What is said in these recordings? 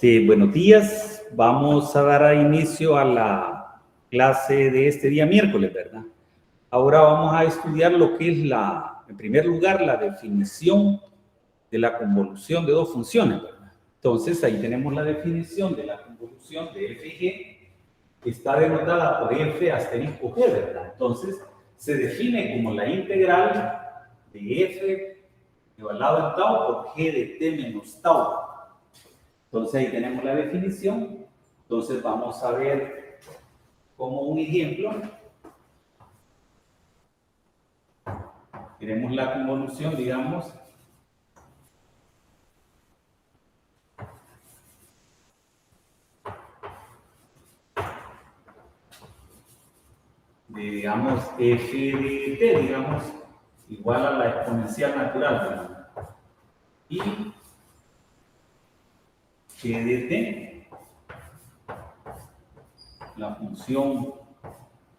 Buenos días. Vamos a dar inicio a la clase de este día miércoles, ¿verdad? Ahora vamos a estudiar lo que es en primer lugar, la definición de la convolución de dos funciones, ¿verdad? Entonces, ahí tenemos la definición de la convolución de f y g, que está denotada por f asterisco g, ¿verdad? Entonces, se define como la integral de f igualado en tau por g de t menos tau. Entonces ahí tenemos la definición. Entonces vamos a ver como un ejemplo. Tenemos la convolución, digamos, de, digamos, f de t, digamos, igual a la exponencial natural, ¿verdad? Y g de t, la función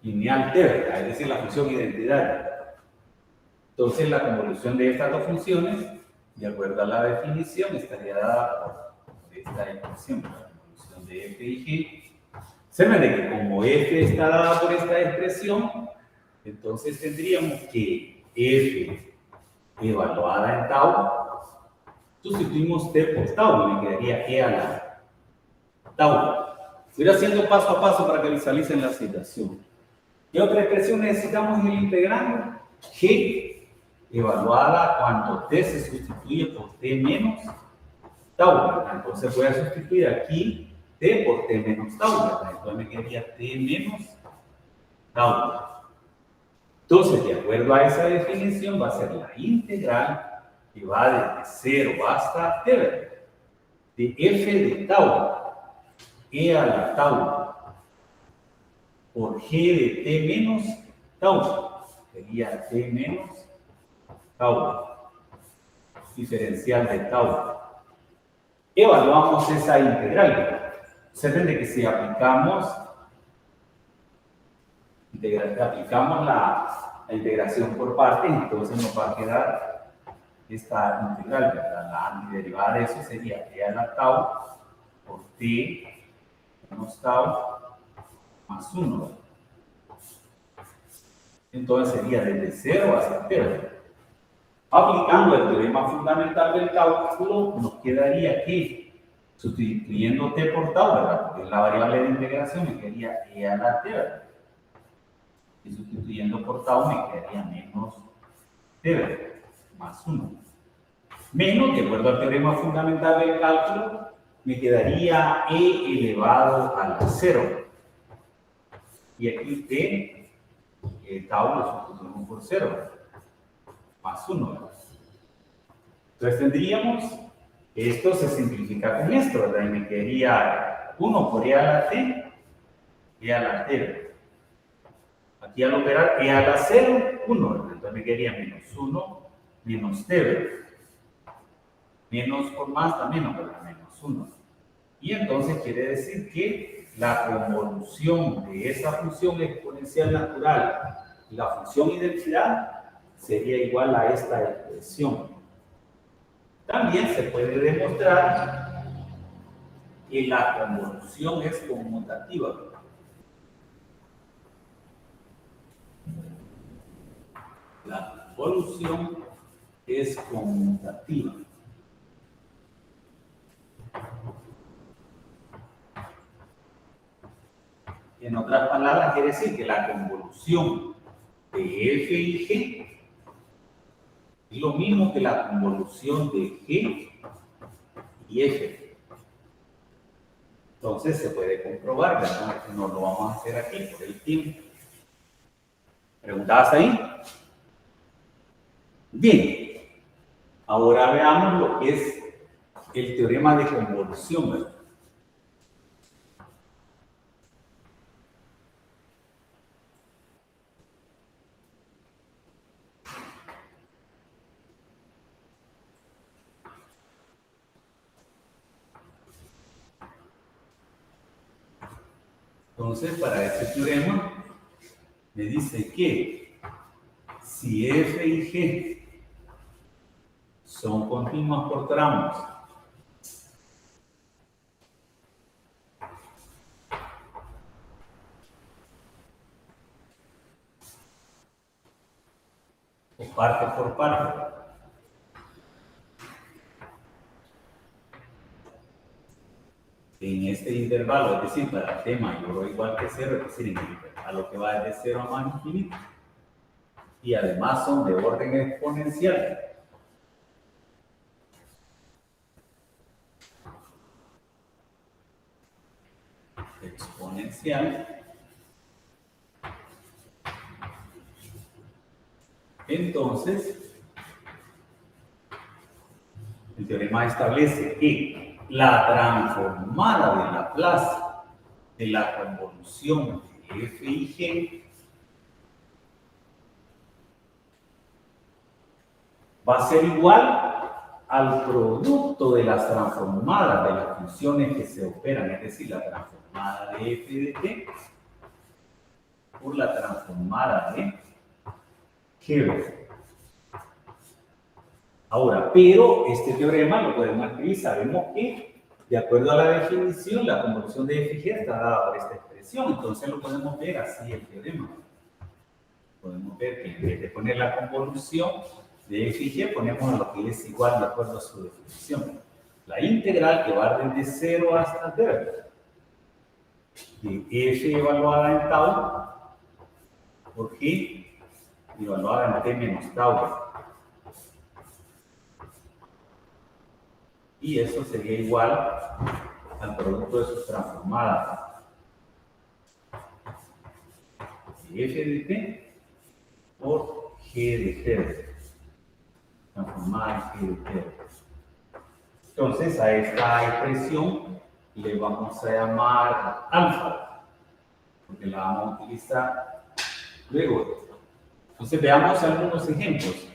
lineal t, ¿verdad? Es decir, la función identidad. Entonces la convolución de estas dos funciones, de acuerdo a la definición, estaría dada por esta expresión, la convolución de f y g. Se ve de que como f está dada por esta expresión, entonces tendríamos que f evaluada en tau, sustituimos t por tau y me quedaría e a la tau. Voy haciendo paso a paso para que visualicen la situación. ¿Qué otra expresión necesitamos en el integrando? G evaluada cuando t se sustituye por t menos tau, ¿verdad? Entonces voy a sustituir aquí t por t menos tau, ¿verdad? Entonces me quedaría t menos tau. Entonces, de acuerdo a esa definición, va a ser la integral que va desde 0 hasta t, ¿verdad? De f de tau, e a la tau, por g de t menos tau. Sería t menos tau, diferencial de tau. Evaluamos esa integral, ¿verdad? Observen de que si aplicamos la integración por partes, entonces nos va a quedar esta integral, ¿verdad? La antiderivada de eso sería e a la tau por t menos tau más 1. Entonces sería desde 0 hasta t, ¿verdad? Aplicando el teorema fundamental del cálculo, nos quedaría que, sustituyendo t por tau, ¿verdad? Porque es la variable de integración, me quedaría e a la t, ¿verdad? Y sustituyendo por tau me quedaría menos t, ¿verdad? Más 1. Menos, de acuerdo al teorema fundamental del cálculo, me quedaría e elevado a la 0. Y aquí t, tau lo sustituimos por 0, ¿verdad? Más 1, ¿verdad? Entonces tendríamos, esto se simplifica con esto, ¿verdad? Y me quedaría 1 por e a la t, e a la t. Aquí al operar e a la 0, 1, ¿verdad? Entonces me quedaría menos 1 menos t, ¿verdad? Menos por más da menos, ¿verdad? Menos 1. Y entonces quiere decir que la convolución de esa función exponencial natural y la función identidad sería igual a esta expresión. También se puede demostrar que la convolución es conmutativa. La convolución es conmutativa. En otras palabras, quiere decir que la convolución de f y g es lo mismo que la convolución de g y f. Entonces se puede comprobar, ¿verdad? No lo vamos a hacer aquí por el tiempo. ¿Preguntadas ahí? Bien. Ahora veamos lo que es el teorema de convolución, ¿verdad? Entonces, para este teorema, me dice que si f y g son continuas por tramos o parte por parte. En este intervalo, es decir, para t mayor o igual que 0, es decir, en el intervalo que va desde 0 a más infinito. Y además son de orden exponencial. Entonces, el teorema establece que la transformada de Laplace de la convolución de f y g va a ser igual al producto de las transformadas de las funciones que se operan, es decir, la transformada de f de t por la transformada de g. Ahora, pero este teorema lo podemos escribir, sabemos que de acuerdo a la definición, la convolución de f y g está dada por esta expresión, entonces lo podemos ver así el teorema. Podemos ver que en vez de poner la convolución de f y g, ponemos lo que es igual de acuerdo a su definición. La integral que va desde 0 hasta t, de f evaluada en tau por g evaluada en t menos tau. Y eso sería igual al producto de sus transformadas de f de t por g de t, transformada en g de t. Entonces a esta expresión le vamos a llamar alfa, porque la vamos a utilizar luego. Entonces veamos algunos ejemplos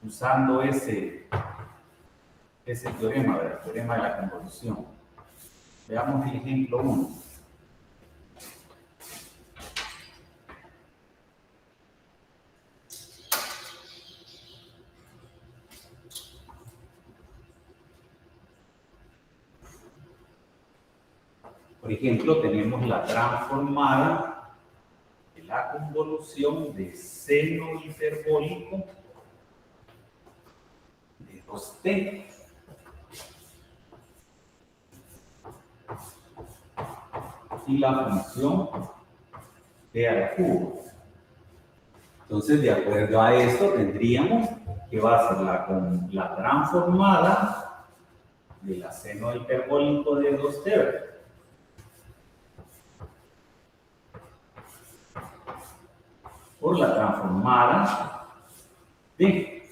usando ese teorema, el teorema de la convolución. Veamos el ejemplo 1. Por ejemplo, tenemos la transformada de la convolución de seno hiperbólico de 2t. Y la función t al cubo. Entonces, de acuerdo a esto, tendríamos que va a ser la transformada de la seno hiperbólico de 2t. Por la transformada de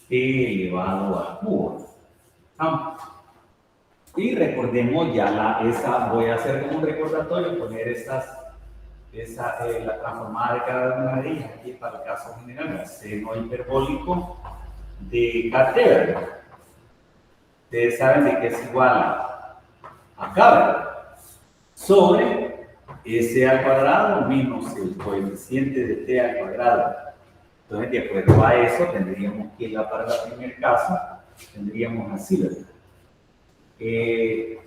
t elevado al cubo. Y recordemos ya voy a hacer como un recordatorio, poner la transformada de cada una de ellas aquí para el caso general, el seno hiperbólico de kt. Ustedes saben de que es igual a k sobre s al cuadrado menos el coeficiente de t al cuadrado. Entonces, de acuerdo a eso, tendríamos que para el primer caso, tendríamos así, ¿verdad?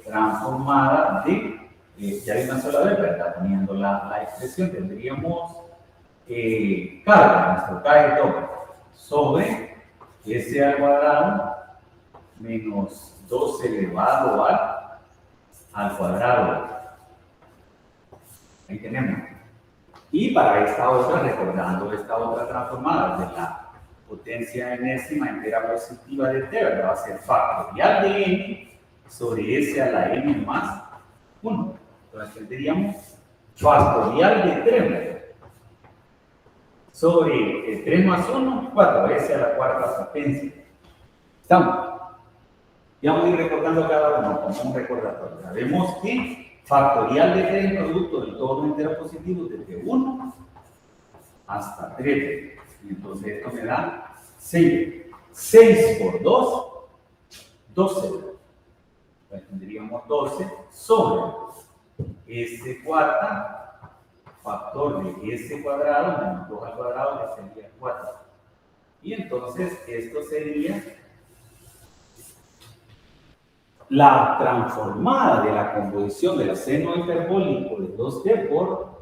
Transformada de, ya de una sola vez, ¿verdad? Poniendo la expresión, tendríamos carga, nuestro k es doble, sobre s al cuadrado menos 2 elevado al cuadrado. Ahí tenemos. Y para esta otra, recordando esta otra transformada de la potencia enésima entera positiva de t, ¿verdad? Va a ser factorial de n sobre s a la n más 1. Entonces tendríamos factorial de 3 sobre 3 más 1, 4, s a la cuarta potencia. ¿Estamos? Ya vamos a ir recordando cada uno como un recordatorio. Sabemos que factorial de 3 es producto de todos los enteros positivos desde 1 hasta 3. Y entonces esto me da 6. 6 por 2, 12. Entonces tendríamos 12 sobre s cuarta, factor de s cuadrado menos 2 al cuadrado, que sería 4. Y entonces esto sería la transformada de la convolución del seno hiperbólico de 2t por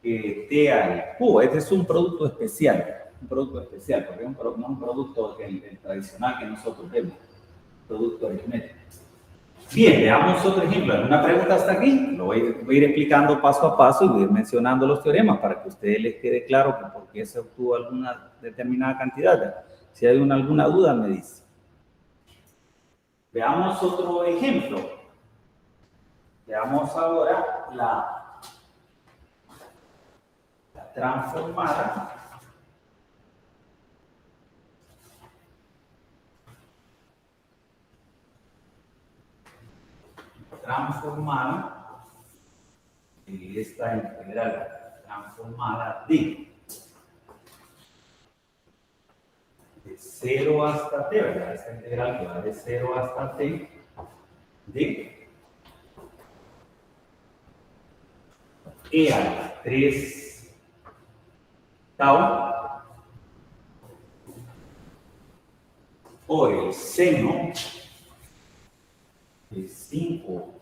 t al cubo. Este es un producto especial. un producto especial, porque es no es un producto el tradicional que nosotros vemos, producto aritmético. Bien, veamos otro ejemplo. ¿Alguna pregunta hasta aquí? Lo voy a ir explicando paso a paso y voy a ir mencionando los teoremas para que a ustedes les quede claro que por qué se obtuvo alguna determinada cantidad. Si hay alguna duda, me dice. Veamos otro ejemplo. Veamos ahora la transformada de esta integral transformada de 0 hasta t, ¿verdad? Esta integral que va de 0 hasta t de e a la 3 tau por el seno de 5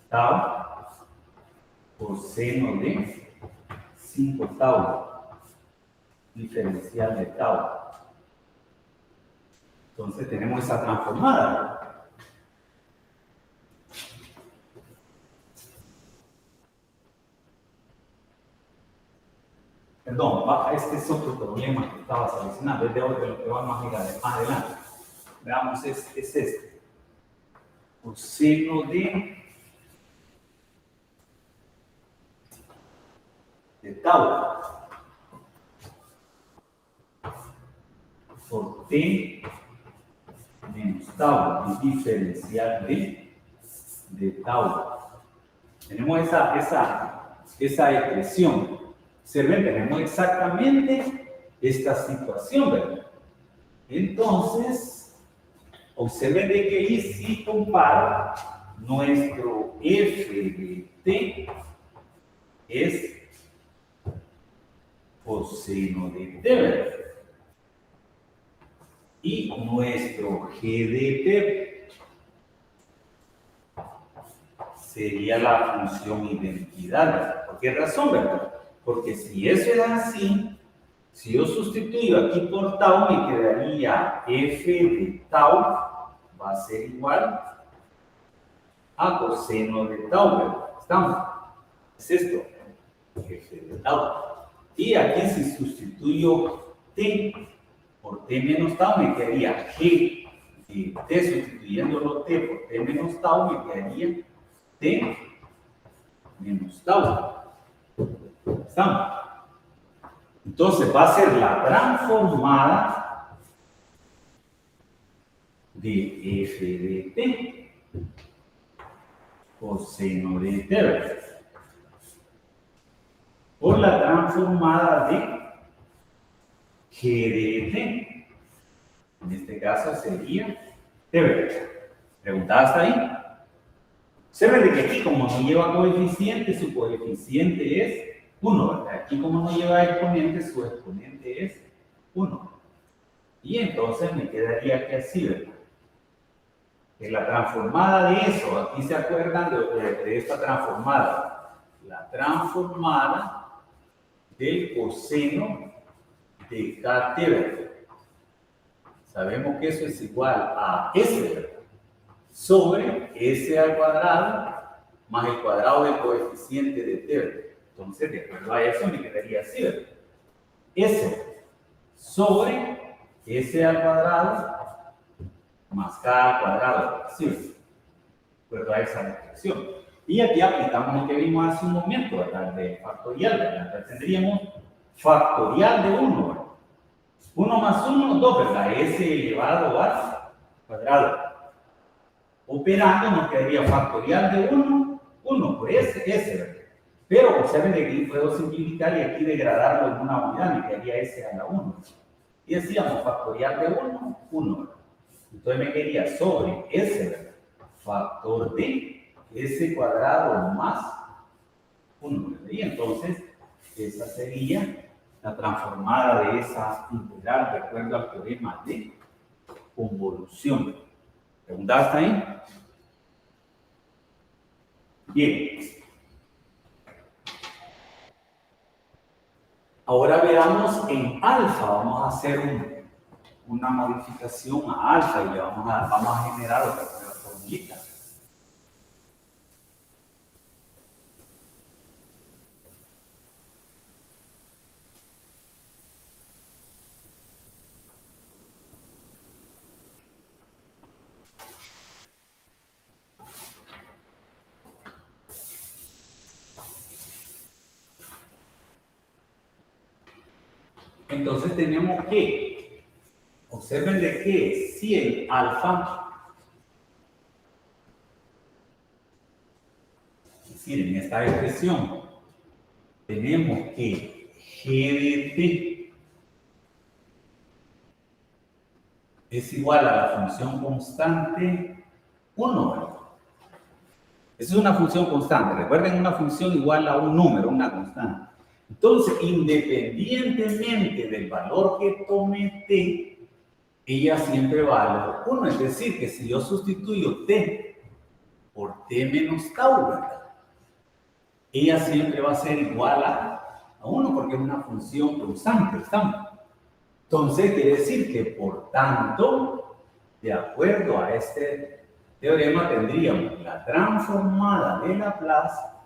tau por seno de 5 tau diferencial de tau. Entonces tenemos esa transformada. Perdón, este es otro problema que estaba solucionando, es de lo que vamos a mirar más adelante. Veamos, es este. Coseno de tau por t menos tau, y diferencial de tau. Tenemos esa expresión. Observen, tenemos exactamente esta situación, ¿verdad? Entonces, observen de que ahí sí comparo nuestro f de t es coseno de t, ¿verdad? Y nuestro g de t sería la función identidad. ¿Por qué razón, verdad? Porque si eso es así, si yo sustituyo aquí por tau, me quedaría f de tau va a ser igual a coseno de tau, ¿verdad? ¿Estamos? Es esto, f de tau. Y aquí si sustituyo t por t menos tau, me quedaría g de t, sustituyéndolo t por t menos tau, me quedaría t menos tau. ¿Estamos? Entonces va a ser la transformada de f de t coseno de t por la transformada de g de t. En este caso sería t. ¿Preguntada hasta ahí? Se ve que aquí como no lleva coeficiente, su coeficiente es 1, ¿verdad? Aquí como no lleva exponente, su exponente es 1. Y entonces me quedaría que así, ¿verdad? Que la transformada de eso, aquí se acuerdan de esta transformada. La transformada del coseno de kt, ¿verdad? Sabemos que eso es igual a s, ¿verdad? Sobre s al cuadrado más el cuadrado del coeficiente de t, ¿verdad? Entonces, de acuerdo a eso, me quedaría así, ¿verdad? S sobre s al cuadrado más k al cuadrado, ¿sí? De acuerdo a esa expresión. Y aquí aplicamos lo que vimos hace un momento, ¿verdad? De factorial, ¿verdad? Entonces tendríamos factorial de 1, ¿verdad? 1 más 1, 2, ¿verdad? S elevado al cuadrado. Operando nos quedaría factorial de 1, 1 por s, ¿verdad? Pero observen que aquí puedo simplificar y aquí degradarlo en una unidad, me quedaría s a la 1. Y decíamos factorial de 1, 1. Entonces me quedaría sobre s, ¿verdad? Factor de s cuadrado más 1, ¿verdad? Y entonces esa sería la transformada de esa integral de acuerdo al teorema de convolución. ¿Pregunta hasta ahí? Bien. Ahora veamos en alfa, vamos a hacer una modificación a alfa y le vamos a generar otra nueva formulita. Entonces tenemos que, observen de que si el alfa, es decir, en esta expresión, tenemos que g de t es igual a la función constante 1, ¿verdad? Esa es una función constante. Recuerden, una función igual a un número, una constante. Entonces, independientemente del valor que tome t, ella siempre va a valer 1. Es decir, que si yo sustituyo t por t menos tau, ¿verdad? Ella siempre va a ser igual a 1 porque es una función constante. ¿Estamos? Entonces, quiere decir que, por tanto, de acuerdo a este teorema, tendríamos la transformada de Laplace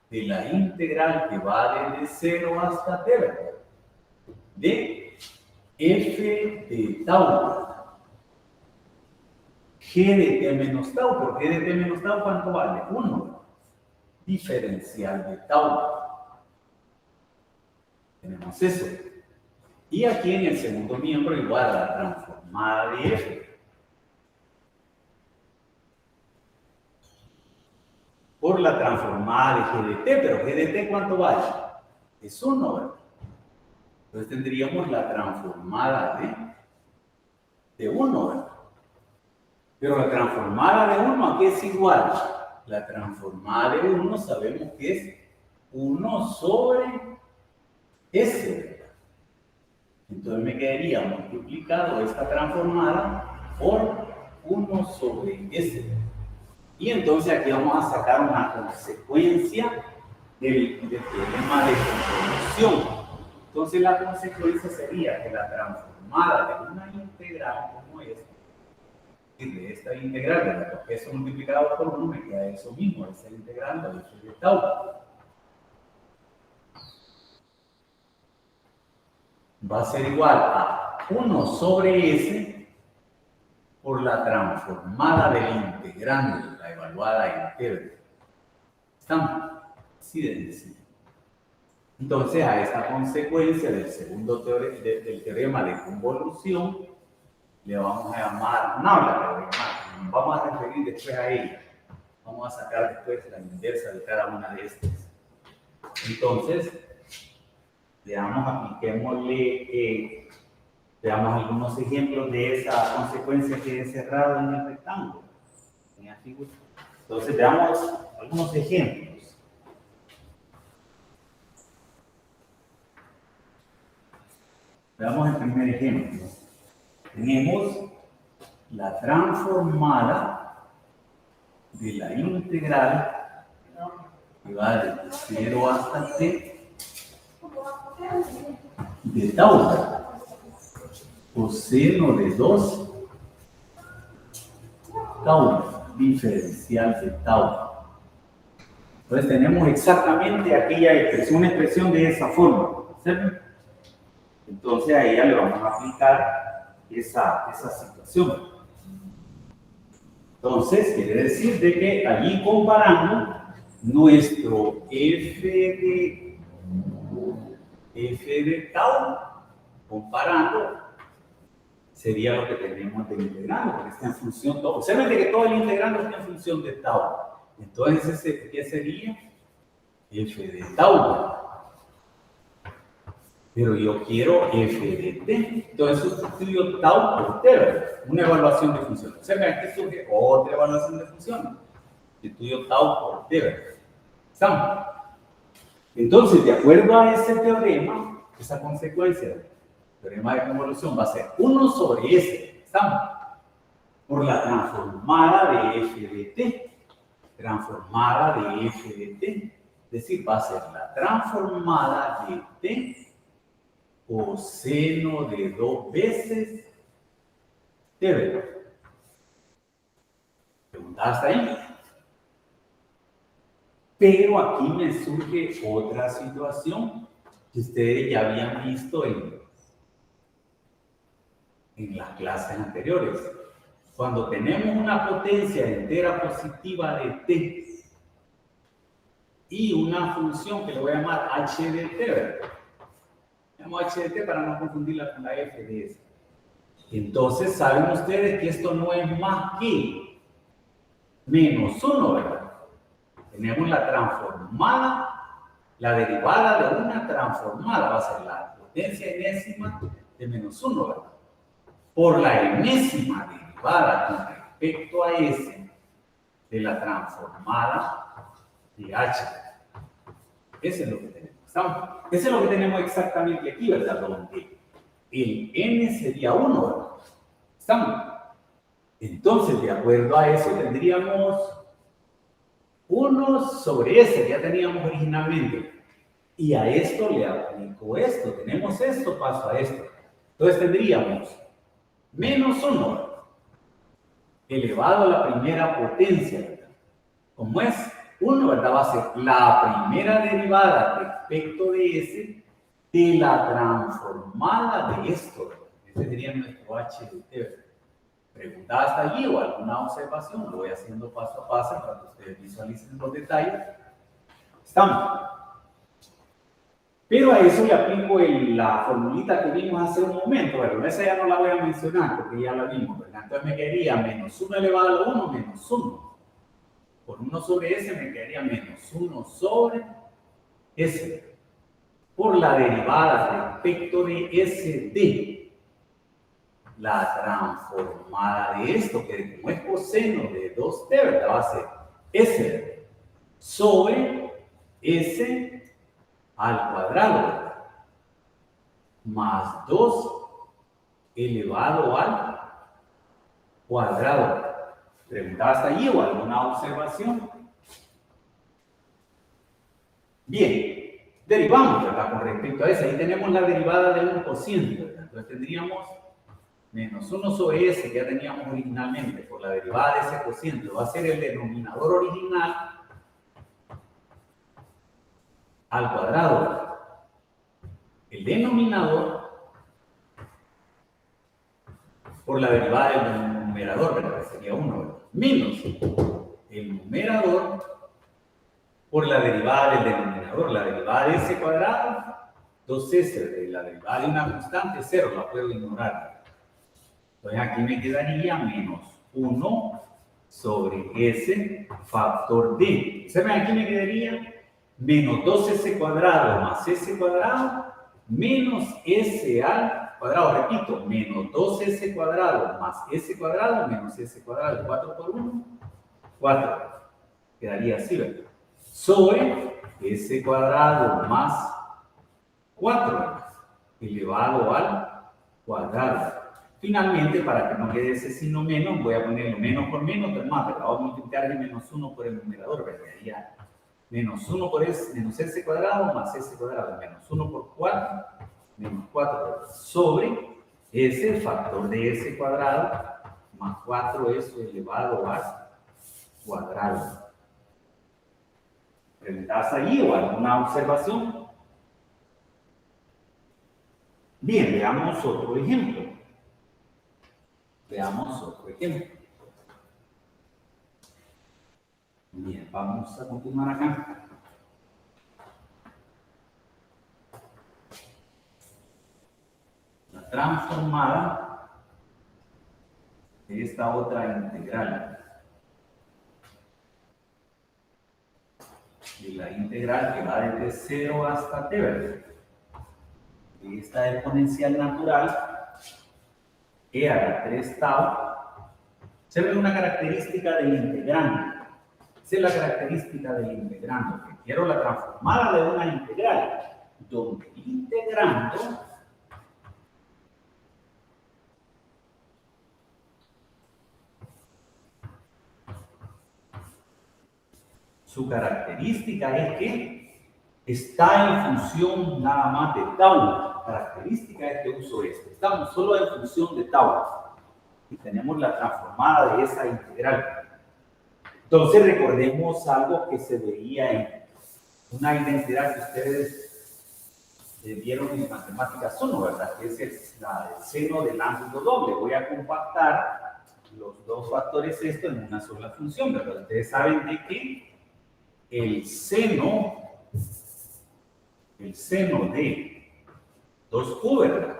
de la integral que va desde 0 hasta t, ¿verdad? De f de tau, g de t menos tau, pero g de t menos tau, ¿cuánto vale? 1, diferencial de tau. Tenemos eso. Y aquí en el segundo miembro igual a la transformada de f por la transformada de g de t, pero g de t ¿cuánto vale? Es 1, ¿verdad? Entonces tendríamos la transformada de 1, ¿verdad? Pero la transformada de 1, ¿a qué es igual? La transformada de 1 sabemos que es 1 sobre s, ¿verdad? Entonces me quedaría multiplicado esta transformada por 1 sobre s. Y entonces aquí vamos a sacar una consecuencia del teorema de convolución. Entonces la consecuencia sería que la transformada de una integral como esta, y de esta integral, ¿verdad? Porque eso multiplicado por 1 me queda eso mismo, esa integral de f de tau. Va a ser igual a 1 sobre s por la transformada del integrando, la evaluada entera. ¿Estamos? Así de decir. Entonces, a esta consecuencia del segundo del teorema de convolución, le vamos a llamar, nos vamos a referir después a ella. Vamos a sacar después la inversa de cada una de estas. Entonces, apliquémosle, veamos algunos ejemplos de esa consecuencia que he cerrado en el rectángulo, en la figura. Entonces, veamos algunos ejemplos. Veamos el primer ejemplo. Tenemos la transformada de la integral que va desde 0 hasta t de tau, coseno de 2 tau, diferencial de tau. Entonces tenemos exactamente aquella expresión, una expresión de esa forma, ¿cierto? Entonces a ella le vamos a aplicar esa situación. Entonces quiere decir de que allí comparando nuestro f de tau, comparando, sería lo que tenemos de integrando, porque está en función todo. Observen que todo el integrando está en función de tau. Entonces, ¿qué sería? F de tau. Pero yo quiero f de t. Entonces sustituyo tau por t, ¿verdad? Una evaluación de funciones. Observen, aquí surge otra evaluación de funciones. Sustituyo tau por t, ¿verdad? ¿Estamos? Entonces, de acuerdo a ese teorema, esa consecuencia del teorema de convolución va a ser 1 sobre s, ¿estamos? Por la transformada de f de t. Transformada de f de t. Es decir, va a ser la transformada de t o seno de 2 veces t, ¿verdad? Pregunta hasta ahí. Pero aquí me surge otra situación que ustedes ya habían visto en las clases anteriores. Cuando tenemos una potencia entera positiva de t y una función que le voy a llamar h de t, ¿verdad? Llamo h de t para no confundirla con la f de s. Entonces, saben ustedes que esto no es más que menos 1, ¿verdad? Tenemos la transformada, la derivada de una transformada va a ser la potencia enésima de menos 1, ¿verdad? Por la enésima derivada con respecto a s de la transformada de h. Eso es lo que tenemos. Eso es lo que tenemos exactamente aquí, ¿verdad? Donde el n sería 1, ¿verdad? ¿Estamos? Entonces, de acuerdo a eso, tendríamos 1 sobre s, que ya teníamos originalmente. Y a esto le aplico esto. Tenemos esto, paso a esto. Entonces tendríamos menos 1 elevado a la primera potencia, ¿verdad? Como es 1, ¿verdad? Va a ser la primera derivada respecto de s de la transformada de esto, ¿verdad? Este sería nuestro h de t, ¿verdad? Pregunta hasta allí o alguna observación, lo voy haciendo paso a paso para que ustedes visualicen los detalles. Estamos. Pero a eso le aplico la formulita que vimos hace un momento, ¿verdad? Esa ya no la voy a mencionar porque ya la vimos, ¿verdad? Entonces me quedaría menos 1 elevado a la 1 menos 1. Por 1 sobre s me quedaría menos 1 sobre s. Por la derivada respecto de s de la transformada de esto, que como es coseno de 2t, ¿verdad? Va a ser s sobre s al cuadrado, ¿verdad? Más 2 elevado al cuadrado. ¿Pregunta hasta allí o alguna observación? Bien, derivamos, ¿verdad? Con respecto a eso, ahí tenemos la derivada de un cociente, ¿verdad? Entonces tendríamos menos 1 sobre s que ya teníamos originalmente por la derivada de ese cociente. Va a ser el denominador original al cuadrado, ¿verdad? El denominador por la derivada del numerador, ¿verdad? Sería 1, ¿verdad? Menos el numerador por la derivada del denominador. La derivada de s cuadrado, 2s, la derivada de una constante, 0, la puedo ignorar. Entonces aquí me quedaría menos 1 sobre s factor d. ¿Saben? Aquí me quedaría menos 2s cuadrado más s cuadrado menos s al cuadrado. Repito, menos 2s cuadrado más s cuadrado menos s cuadrado. 4 por 1, 4. Quedaría así, ¿verdad? Sobre s cuadrado más 4 elevado al cuadrado. Finalmente, para que no quede ese sino menos, voy a ponerlo menos por menos, pero más, ¿verdad? Vamos a multiplicar el menos 1 por el numerador, ¿verdad? Quedaría menos 1 por s, menos s cuadrado más s cuadrado, menos 1 por 4, menos 4 sobre s factor de s cuadrado más 4s elevado al cuadrado. ¿Preguntas ahí o alguna observación? Bien, veamos otro ejemplo. Veamos otro ejemplo. Bien, vamos a continuar acá. La transformada de esta otra integral. De la integral que va desde 0 hasta t, ¿verdad? De esta exponencial natural, e a la 3 tau, se ve una característica del integrando. Esa es la característica del integrando. Que quiero la transformada de una integral, donde integrando su característica es que está en función nada más de tau, característica característica es que uso esto. Estamos solo en función de tau y tenemos la transformada de esa integral. Entonces recordemos algo que se veía en una identidad que ustedes vieron en matemáticas 1, ¿verdad? Que es el seno del ángulo doble. Voy a compactar los dos factores esto en una sola función, ¿verdad? Ustedes saben de que el seno de 2u, ¿verdad?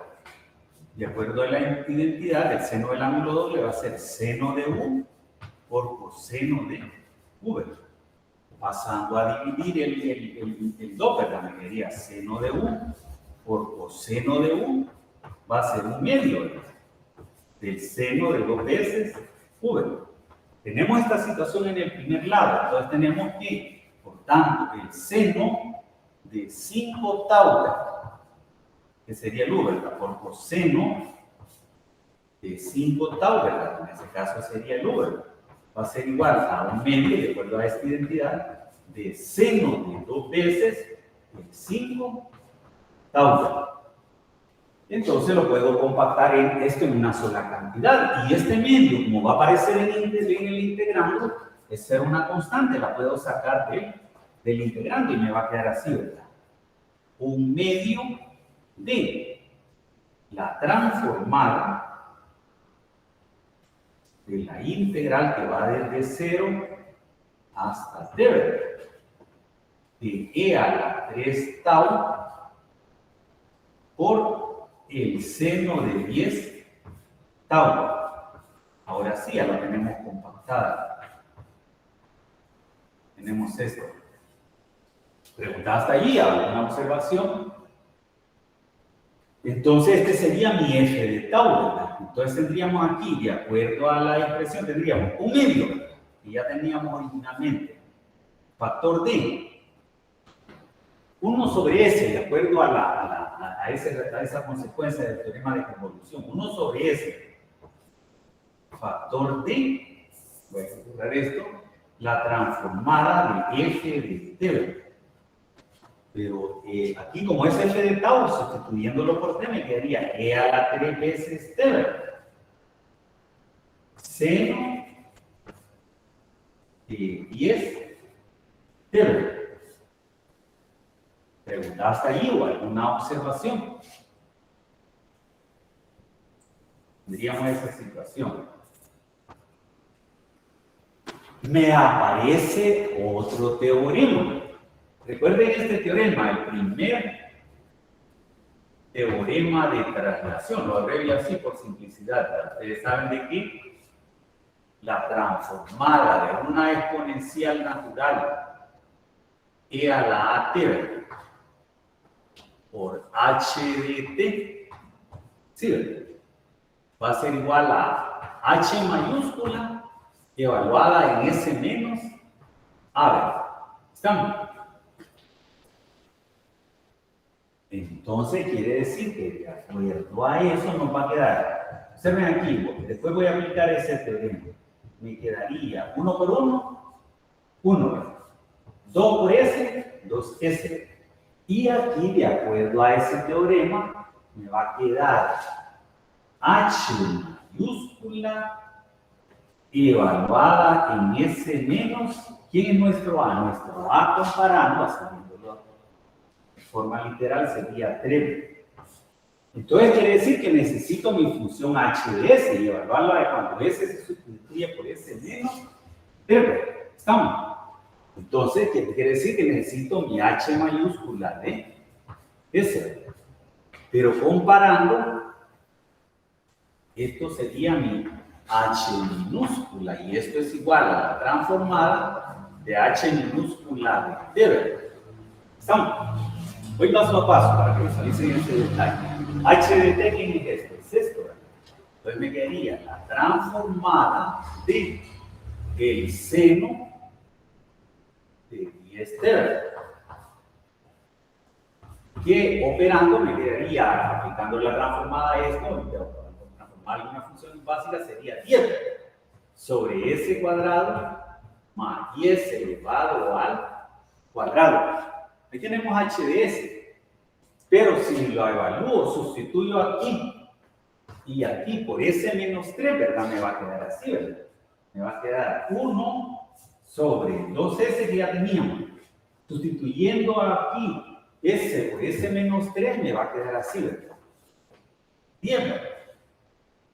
De acuerdo a la identidad, el seno del ángulo doble va a ser seno de u por coseno de u, ¿verdad? Pasando a dividir el 2, ¿verdad? Me quedaría seno de u por coseno de u, va a ser un medio, ¿verdad? Del seno de 2 veces u, ¿verdad? Tenemos esta situación en el primer lado, entonces tenemos que, por tanto, el seno de 5 tau, que sería el u, ¿verdad? Por coseno de 5 tau, ¿verdad? En ese caso sería el u, ¿verdad? Va a ser igual a un medio, de acuerdo a esta identidad, de seno de 2 veces el 5 tau. Entonces lo puedo compactar en esto en una sola cantidad. Y este medio, como va a aparecer en el integrando, es ser una constante, la puedo sacar del integrando y me va a quedar así, ¿verdad? Un medio de la transformada de la integral que va desde 0 hasta t, ¿verdad? De e a la 3 tau por el seno de 10 tau. Ahora sí, ya lo tenemos compactada. Tenemos esto. Pregunta hasta allí, ¿alguna observación? Entonces, este sería mi f de tau, ¿verdad? Entonces tendríamos aquí, de acuerdo a la expresión, tendríamos un medio, ¿verdad? Que ya teníamos originalmente. Factor d. 1 sobre s, de acuerdo a esa consecuencia del teorema de convolución. 1 sobre s. Factor d. Voy a calcular esto. La transformada de f de t. Pero aquí, como es f de tau, sustituyéndolo por t, me quedaría e a la 3 veces t. Seno de 10 t. ¿Pregunta hasta allí o alguna observación? Tendríamos esa situación. Me aparece otro teorema. Recuerden este teorema, el primer teorema de traslación. Lo abrevio así por simplicidad. Ustedes saben de que la transformada de una exponencial natural e a la at por h de t, ¿sí, verdad? Va a ser igual a h mayúscula evaluada en s menos a, ¿verdad? ¿Estamos? Entonces quiere decir que de acuerdo a eso nos va a quedar, observen aquí, porque después voy a aplicar ese teorema, me quedaría 1 por 1, 1, 2 por s, 2s, y aquí de acuerdo a ese teorema me va a quedar h mayúscula evaluada en s menos, ¿quién es nuestro a? Nuestro a comparando, haciéndolo de forma literal sería 3. Entonces quiere decir que necesito mi función h de s y evaluarla de cuando s se sustituye por s menos 3. ¿Estamos? Entonces, ¿qué quiere decir? Que necesito mi h mayúscula de s. Pero comparando, esto sería mi h minúscula y esto es igual a la transformada de h minúscula de t. ¿Estamos? Voy paso a paso para que visualicen este detalle. h de t, ¿quién es esto? Es esto, ¿verdad? Entonces me quedaría la transformada de el seno de 10t, que operando me quedaría, aplicando la transformada a esto, transformar en una función básica sería 10 sobre s cuadrado más 10 elevado al cuadrado. Ahí tenemos h de s. Pero si lo evalúo, sustituyo aquí y aquí por ese menos 3, ¿verdad? Me va a quedar así, ¿verdad? Me va a quedar 1 sobre 2s que ya teníamos. Sustituyendo aquí s por s menos 3, me va a quedar así, ¿verdad? 10, ¿verdad?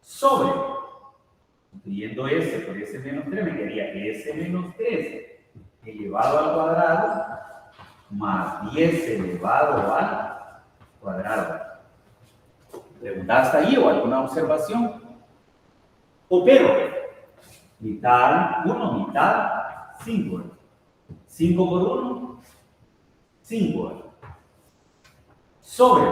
Sobre, sustituyendo s por s menos 3, me quedaría s menos 3 elevado al cuadrado más 10 elevado al cuadrado. ¿Pregunta hasta ahí o alguna observación? Opero. Mitad 1, mitad 5. 5 por 1, 5. Sobre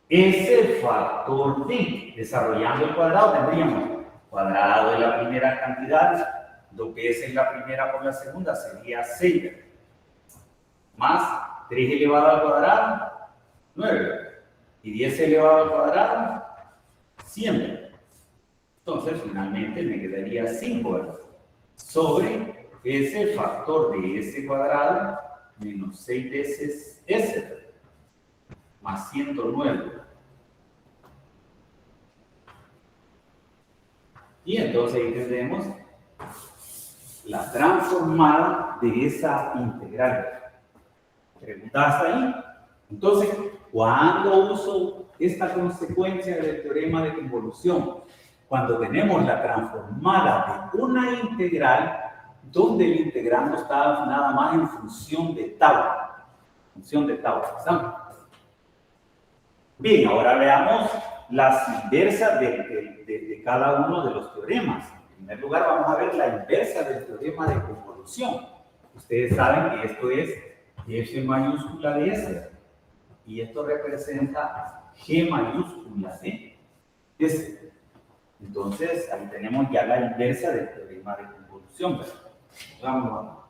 ese factor de desarrollando el cuadrado tendríamos cuadrado de la primera cantidad, lo que es en la primera por la segunda sería 6, más 3 elevado al cuadrado, 9, y 10 elevado al cuadrado, 100. Entonces, finalmente me quedaría 5 sobre ese factor de s cuadrado menos 6 veces s más 109. Y entonces ahí tendremos la transformada de esa integral. ¿Pregunta hasta ahí? Entonces, ¿cuándo uso esta consecuencia del teorema de convolución? Cuando tenemos la transformada de una integral donde el integrando está nada más en función de tau. Función de tau. ¿Estamos? Bien, ahora veamos las inversas de cada uno de los teoremas. En primer lugar, vamos a ver la inversa del teorema de convolución. Ustedes saben que esto es f mayúscula de s. Y esto representa g mayúscula de s. Entonces, ahí tenemos ya la inversa del teorema de convolución. Vamos.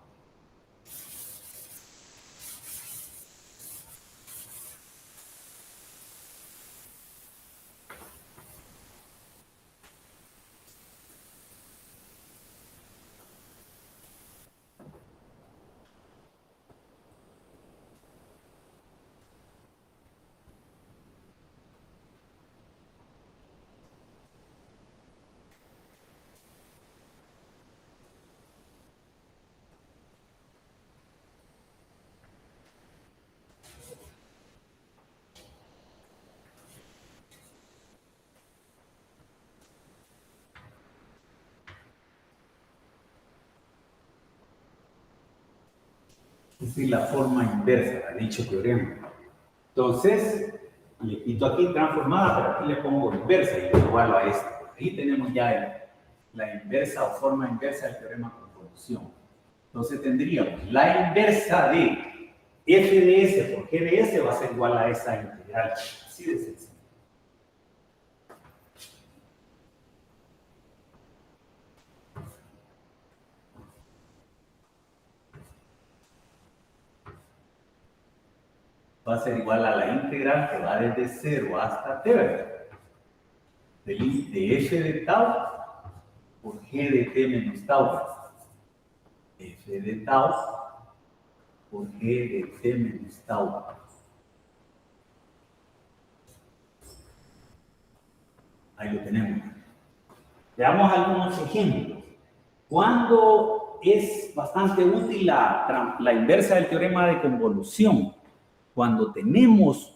Esta es la forma inversa de dicho teorema. Entonces, le quito aquí transformada, pero aquí le pongo inversa y lo igualo a esto. Ahí tenemos ya la inversa o forma inversa del teorema de convolución. Entonces tendríamos la inversa de f de s por g de s va a ser igual a esa integral. Así de sencillo. Va a ser igual a la integral que va desde 0 hasta t, ¿verdad? De f de tau por g de t menos tau. F de tau por g de t menos tau. Ahí lo tenemos. Veamos algunos ejemplos. ¿Cuándo es bastante útil la inversa del teorema de convolución? Cuando tenemos,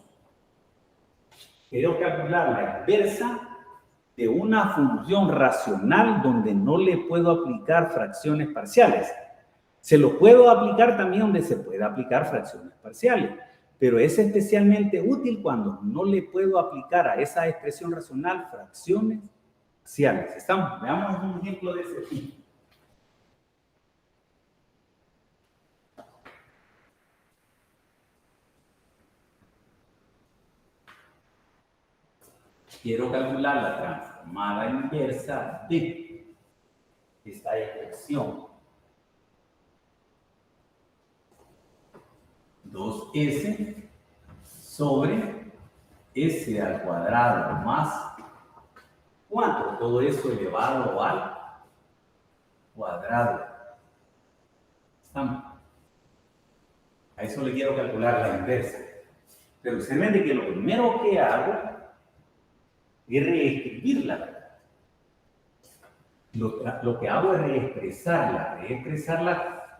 quiero calcular la inversa de una función racional donde no le puedo aplicar fracciones parciales. Se lo puedo aplicar también donde se puede aplicar fracciones parciales, pero es especialmente útil cuando no le puedo aplicar a esa expresión racional fracciones parciales. ¿Estamos? Veamos un ejemplo de ese tipo. Quiero calcular la transformada inversa de esta expresión. 2s sobre s al cuadrado más 4. Todo eso elevado al cuadrado. ¿Estamos? A eso le quiero calcular la inversa. Pero observen de que lo primero que hago es reescribirla. Lo que hago es reexpresarla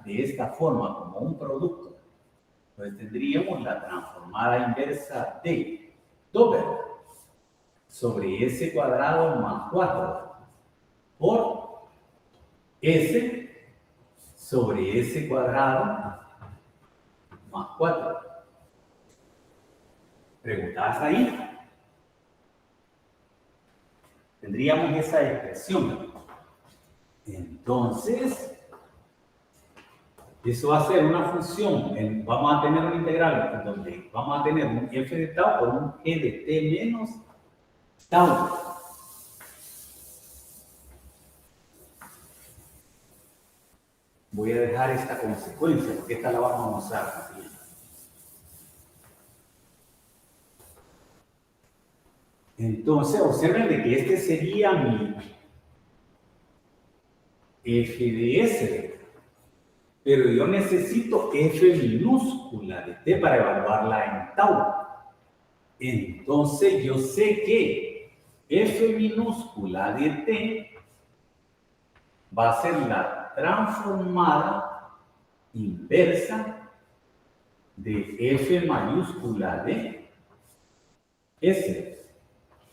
de esta forma, como un producto. Entonces tendríamos la transformada inversa de Doppler sobre S cuadrado más 4 por S sobre S cuadrado más 4. ¿Preguntadas ahí? Tendríamos esa expresión. Entonces, eso va a ser una función. Vamos a tener una integral en donde vamos a tener un f de tau por un g de t menos tau. Voy a dejar esta consecuencia porque esta la vamos a usar también. Entonces, observen de que este sería mi f de s, pero yo necesito f minúscula de t para evaluarla en tau. Entonces, yo sé que f minúscula de t va a ser la transformada inversa de f mayúscula de s.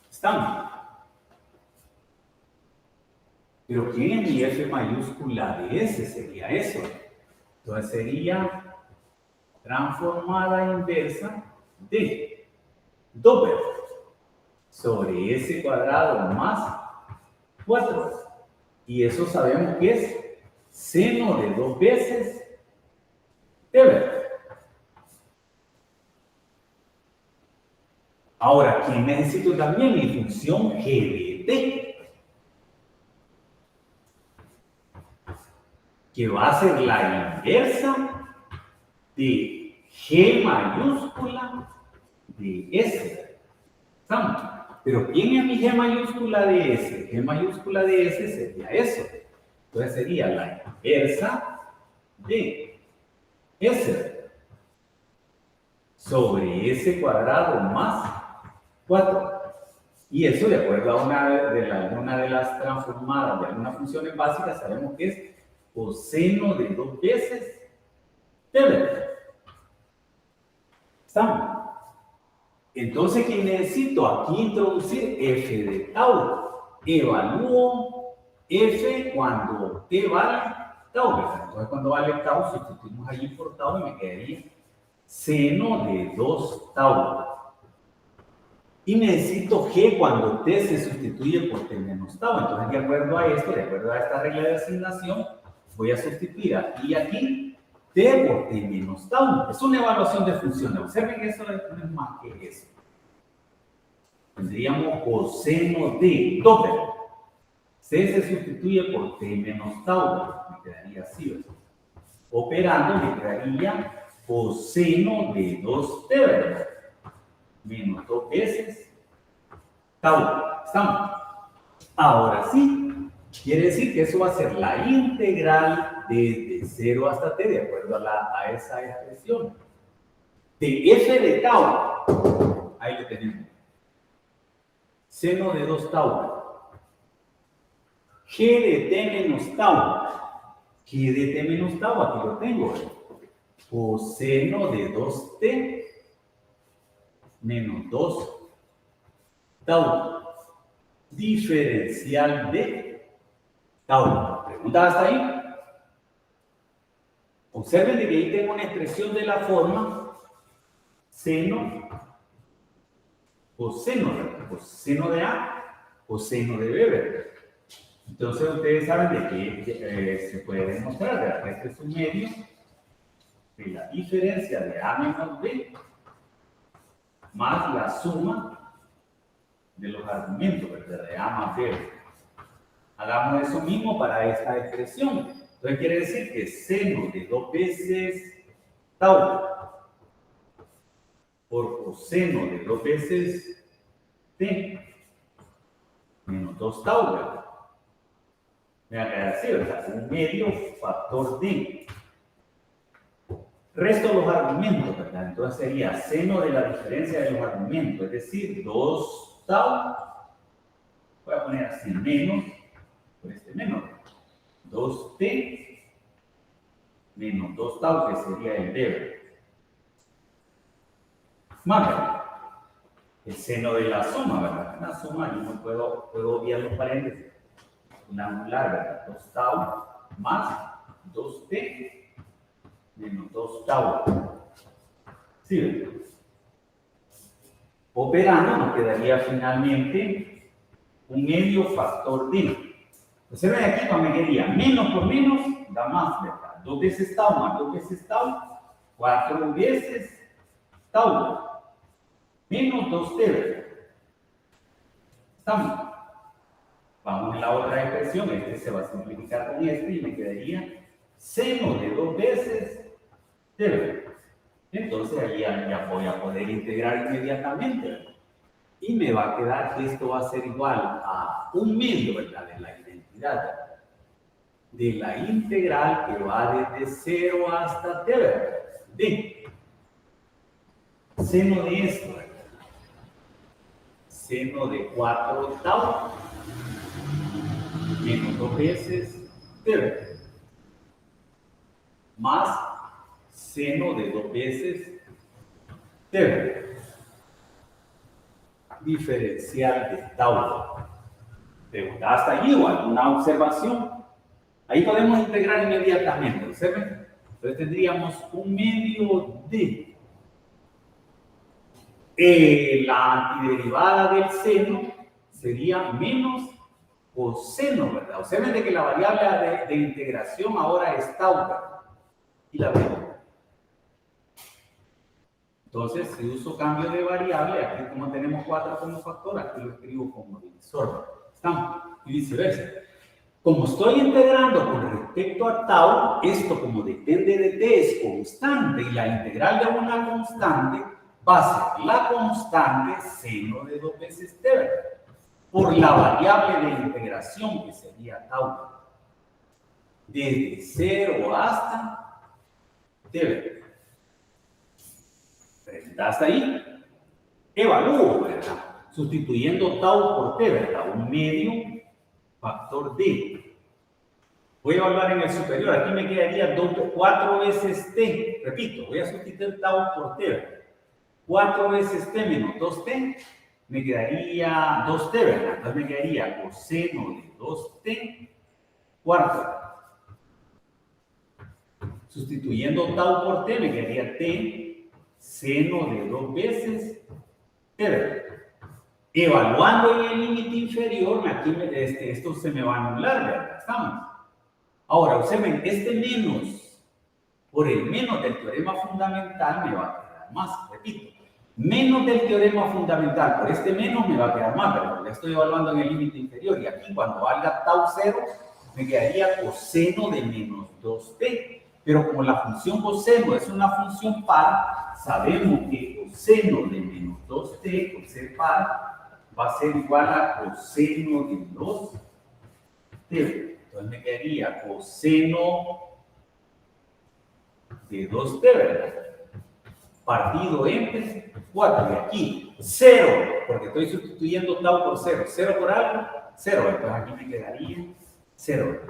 ¿Estamos? Pero ¿quién es mi f mayúscula de s? Sería eso. Entonces sería transformada inversa de Doppler sobre s cuadrado más 4. Y eso sabemos que es seno de 2 veces Doppler. Ahora, ¿quién necesito también? Mi función g de t, que va a ser la inversa de g mayúscula de s. ¿Estamos? Pero ¿quién es mi g mayúscula de s? G mayúscula de s sería eso. Entonces sería la inversa de s sobre s cuadrado más 4. Y eso, de acuerdo a una de las transformadas de algunas funciones básicas, sabemos que es coseno de 2 veces Doppler. ¿Estamos? Entonces, ¿qué necesito? Aquí introducir f de tau. Evalúo f cuando t vale tau. Entonces, cuando vale tau, sustituimos allí por tau y me quedaría seno de 2 tau. Y necesito g cuando t se sustituye por t menos tau. Entonces, de acuerdo a esto, de acuerdo a esta regla de asignación, voy a sustituir aquí y aquí t por t menos tau. Es una evaluación de funciones. Observen que eso no es más que eso. Tendríamos coseno de Doppler. C se sustituye por t menos tau. Me quedaría así, ¿verdad? Operando me quedaría coseno de 2t, ¿verdad? Menos 2 veces tau. ¿Estamos? Ahora sí, quiere decir que eso va a ser la integral desde 0 hasta t, de acuerdo a esa expresión. De f de tau, ahí lo tenemos. Seno de 2 tau. G de t menos tau. G de t menos tau, aquí lo tengo. Coseno de 2t menos 2 tau. Diferencial de tau. ¿Pregunta hasta ahí? Observen que ahí tengo una expresión de la forma seno, coseno de A, coseno de B, ¿verdad? Entonces ustedes saben de que se puede demostrar, ¿verdad? Este es un medio de la diferencia de A menos B más la suma de los argumentos, ¿verdad? De A más B. Hagamos eso mismo para esta expresión. Entonces quiere decir que seno de 2 veces tau por coseno de 2 veces t menos 2 tau, ¿verdad? Me va a quedar así, ¿verdad? Un medio factor d. Resto los argumentos, ¿verdad? ¿verdad? Entonces sería seno de la diferencia de los argumentos, es decir, 2 tau, voy a poner así, menos, por este menos, 2t menos 2 tau, que sería el d, más, ¿verdad? El seno de la suma, ¿verdad? La suma, yo no puedo obviar los paréntesis. Un angular, ¿verdad? 2 tau más 2t menos 2 tau. ¿Sí, verdad? Operando nos quedaría finalmente un medio factor d. Observen aquí cuando me quedaría menos por menos da más, ¿verdad? 2 veces tau más 2 veces tau, 4 veces tau menos 2t, ¿verdad? Estamos. Vamos en la otra expresión, este se va a simplificar con este y me quedaría seno de 2 veces t. Entonces ahí ya voy a poder integrar inmediatamente. Y me va a quedar que esto va a ser igual a un medio, ¿verdad? De la identidad, ¿verdad? De la integral que va desde 0 hasta t, ¿verdad? De seno de esto, ¿verdad? Seno de 4 tau menos 2 veces t, más seno de 2 veces t, diferencial de tau. ¿Hasta allí o alguna observación? Ahí podemos integrar inmediatamente, ¿observen? Entonces tendríamos un medio de la antiderivada del seno sería menos coseno, ¿verdad? Observen de que la variable de integración ahora es tau, ¿verdad? Y la veo. Entonces, si uso cambio de variable, aquí como tenemos 4 como factor, aquí lo escribo como divisor. ¿Estamos? Y viceversa. Como estoy integrando con respecto a tau, esto como depende de t es constante y la integral de una constante va a ser la constante seno de 2 veces t, ¿verdad? Por la variable de integración que sería tau. Desde 0 hasta t, ¿verdad? Hasta ahí, evalúo, ¿verdad? Sustituyendo tau por t, ¿verdad? Un medio factor d. Voy a evaluar en el superior. Aquí me quedaría 4 veces t. Repito, voy a sustituir tau por t, ¿verdad? 4 veces t menos 2t, me quedaría 2t, ¿verdad? Entonces me quedaría coseno de 2t cuarto. Sustituyendo tau por t, me quedaría t seno de 2 veces t, ¿verdad? Evaluando en el límite inferior, aquí esto se me va a anular, ¿verdad? ¿Estamos? Ahora, observen, este menos por el menos del teorema fundamental me va a quedar más, repito. Menos del teorema fundamental, por este menos me va a quedar más, pero ya estoy evaluando en el límite inferior y aquí cuando valga tau 0, me quedaría coseno de menos 2t. Pero como la función coseno es una función par, sabemos que coseno de menos 2t, por ser par, va a ser igual a coseno de 2t. Entonces me quedaría coseno de 2t, ¿verdad? Partido entre 4. Y aquí 0, porque estoy sustituyendo tau por 0. 0 por algo, 0. Entonces aquí me quedaría 0.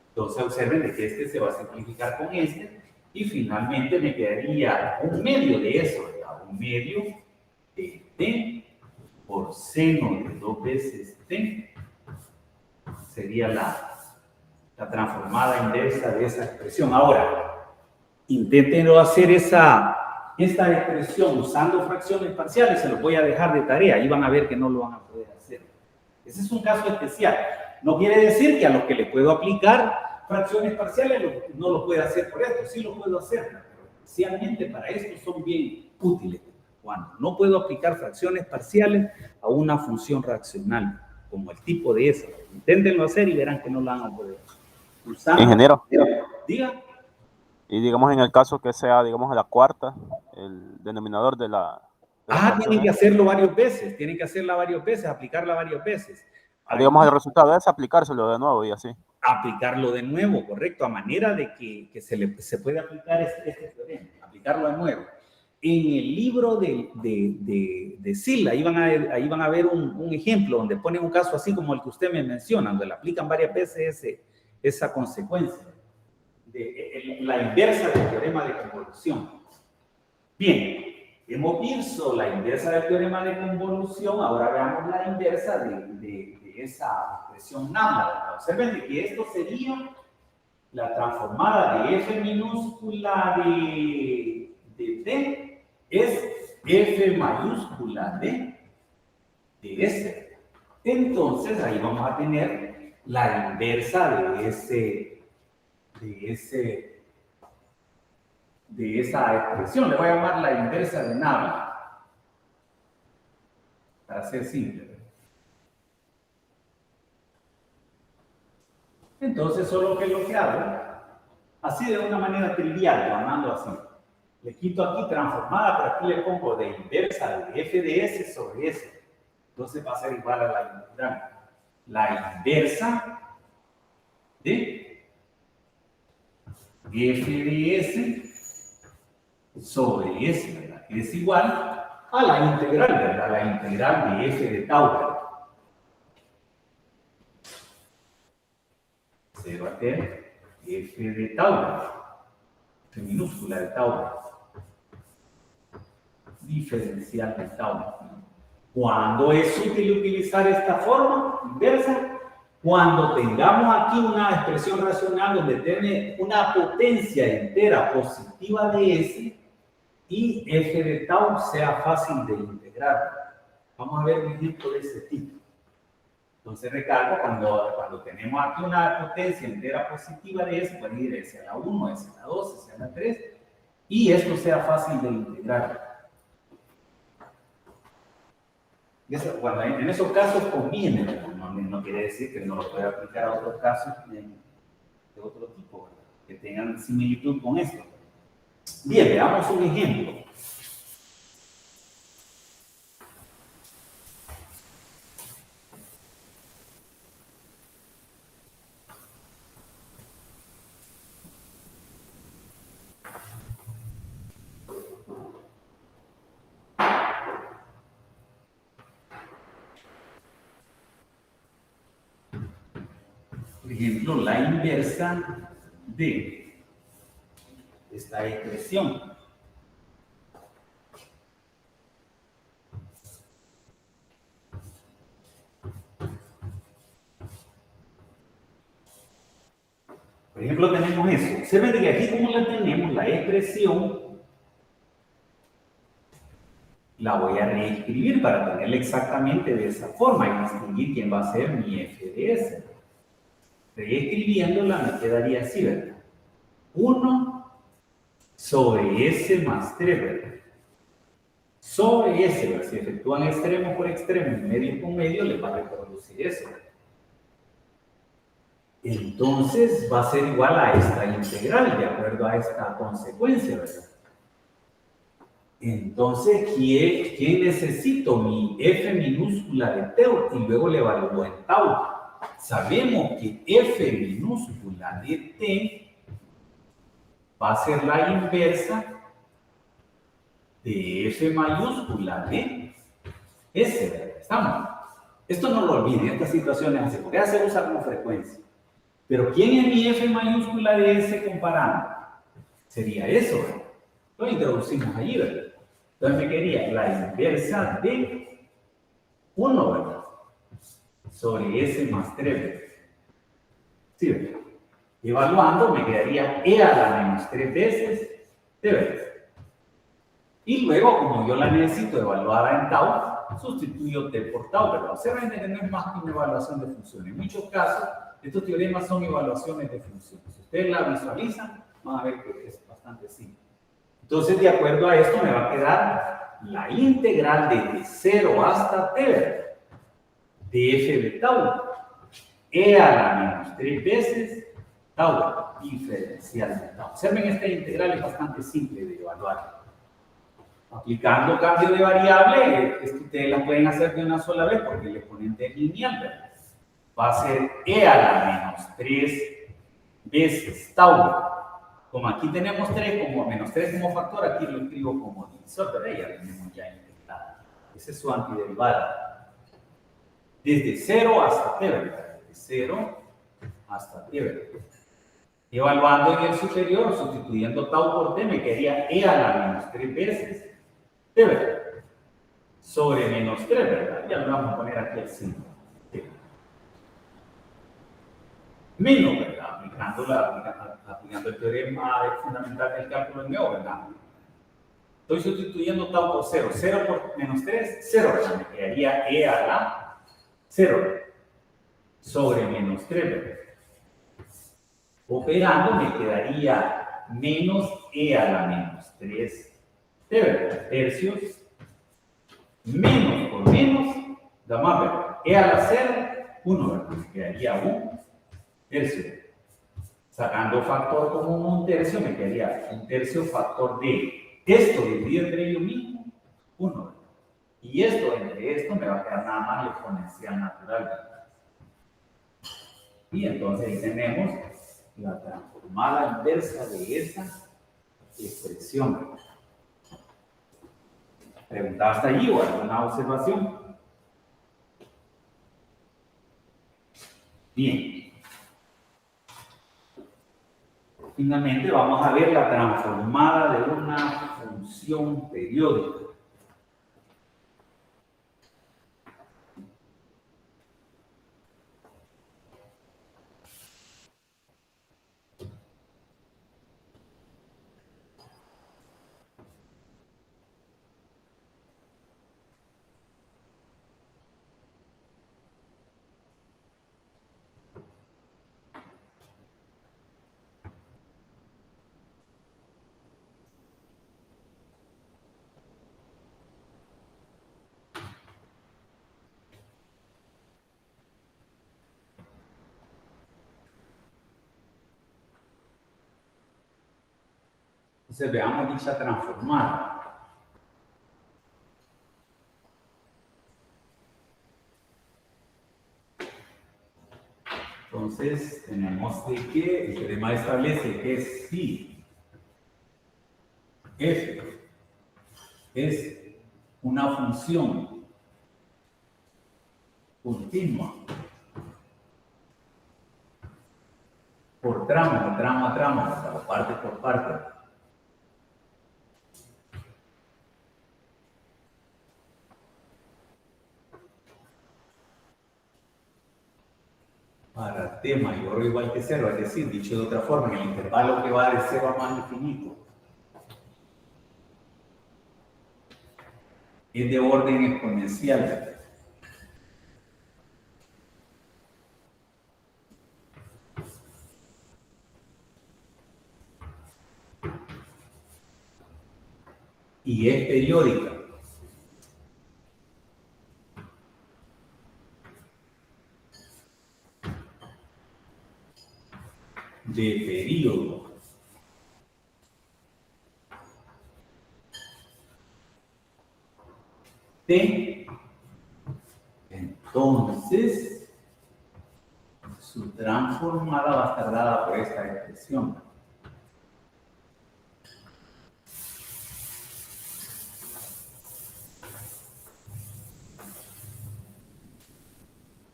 Entonces observen de que este se va a simplificar con este. Y finalmente me quedaría un medio de eso, ¿verdad? Un medio de t por seno de 2 veces t. Sería la transformada inversa de esa expresión. Ahora, intenten hacer esta expresión usando fracciones parciales, se los voy a dejar de tarea, ahí van a ver que no lo van a poder hacer. Ese es un caso especial. No quiere decir que a los que le puedo aplicar fracciones parciales no lo puedo hacer por esto, sí lo puedo hacer, pero especialmente para esto son bien útiles. Cuando no puedo aplicar fracciones parciales a una función racional, como el tipo de esa. Inténtenlo hacer y verán que no lo van a poder. Usando, ingeniero, diga. Y digamos en el caso que sea, digamos, la cuarta, el denominador de la... Tienen que hacerlo varias veces, tienen que hacerla varias veces, aplicarla varias veces. Digamos, el resultado es aplicárselo de nuevo y así. Aplicarlo de nuevo, correcto, a manera de que se puede aplicar este teorema, aplicarlo de nuevo. en el libro de Sila, ahí van a ver un ejemplo donde pone un caso así como el que usted me menciona, donde le aplican varias veces esa consecuencia, la inversa del teorema de convolución. Bien, hemos visto la inversa del teorema de convolución, ahora veamos la inversa de esa expresión lambda. Observen que esto sería la transformada de f minúscula de t es f mayúscula de s. Entonces ahí vamos a tener la inversa de esa expresión. Le voy a llamar la inversa de nabla, para ser simple. Entonces, solo que lo que hago, así de una manera trivial, llamando así, le quito aquí transformada, pero aquí le pongo de inversa de f de s sobre s. Entonces va a ser igual a la integral. La inversa de f de s sobre s, ¿verdad? Que es igual a la integral, ¿verdad? La integral de f de tau, ¿verdad? 0 a t, f de tau, f minúscula de tau, diferencial de tau. ¿Cuándo es útil utilizar esta forma inversa? Cuando tengamos aquí una expresión racional donde tiene una potencia entera positiva de s y f de tau sea fácil de integrar. Vamos a ver un ejemplo de ese tipo. Entonces recalco, cuando tenemos aquí una potencia entera positiva de s, puede ir s a la 1, s a la 2, s a la 3, y esto sea fácil de integrar. Bueno, en esos casos conviene, no quiere decir que no lo pueda aplicar a otros casos de otro tipo, ¿verdad? Que tengan similitud con esto. Bien, veamos un ejemplo. Por ejemplo, la inversa de esta expresión. Por ejemplo, tenemos eso. Observen que aquí como la tenemos, la expresión, la voy a reescribir para tenerla exactamente de esa forma y distinguir quién va a ser mi f de s. Reescribiéndola me quedaría así, ¿verdad? 1 sobre s más 3, ¿verdad? Sobre s, ¿verdad? Si efectúan extremo por extremo y medio con medio, les va a reproducir eso, ¿verdad? Entonces va a ser igual a esta integral, de acuerdo a esta consecuencia, ¿verdad? Entonces, ¿quién necesito? Mi f minúscula de t y luego le evalúo en tau. Sabemos que f minúscula de t va a ser la inversa de f mayúscula de s, ¿verdad? ¿Estamos? Esto no lo olviden, estas situaciones así, porque ya se usa con frecuencia. Pero ¿quién es mi f mayúscula de s comparando? Sería eso, ¿verdad? Lo introducimos allí, ¿verdad? Entonces me quería la inversa de 1, ¿verdad? Sobre s más 3, ¿verdad? Sí, ¿verdad? Evaluando me quedaría e a la menos 3 veces t, ¿verdad? Y luego, como yo la necesito evaluada en tau, sustituyo t por tau, ¿verdad? Observen que no es más que una evaluación de funciones. En muchos casos, estos teoremas son evaluaciones de funciones. Si ustedes la visualizan, van a ver que es bastante simple. Entonces, de acuerdo a esto, me va a quedar la integral desde 0 hasta t de f de tau, e a la menos 3 veces tau, diferencial de tau. Observen, esta integral es bastante simple de evaluar. Aplicando cambio de variable, ustedes la pueden hacer de una sola vez porque el exponente es lineal, ¿verdad? Va a ser e a la menos 3 veces tau como aquí tenemos 3, como menos 3 como factor, aquí lo escribo como divisor, ¿verdad? Ya tenemos ya integrada. Esa es su antiderivada. Desde 0 hasta t, ¿verdad? Desde 0 hasta t, ¿verdad? Evaluando en el superior, sustituyendo tau por t, me quedaría e a la menos 3 veces t, ¿verdad? Sobre menos 3, ¿verdad? Ya lo vamos a poner aquí al 5. Menos, ¿verdad? Aplicando el teorema fundamental del cálculo en neo, ¿verdad? Estoy sustituyendo tau por 0. 0 por menos 3, 0, ¿verdad? Me quedaría e a la 0 sobre menos 3, ¿verdad? Operando me quedaría menos e a la menos 3 t, ¿verdad? Tercios. Menos por menos da más, ¿verdad? E a la 0, 1, ¿verdad? Me quedaría 1 tercio. Sacando factor como un tercio, me quedaría un tercio factor de esto dividido entre ellos mismos, 1, ¿verdad? Y esto entre esto me va a quedar nada más la exponencial natural, ¿verdad? Y entonces ahí tenemos la transformada inversa de esa expresión. ¿Pregunta hasta allí o alguna observación? Bien. Finalmente vamos a ver la transformada de una función periódica. Entonces veamos dicha transformada. Entonces tenemos de que el teorema establece que si f es una función continua por tramo, tramo a tramo, o parte por parte, para t mayor o igual que 0, es decir, dicho de otra forma, en el intervalo que va de 0 a más infinito, es de orden exponencial. Y es periódica. De periodo. T. Entonces, su transformada va a estar dada por esta expresión.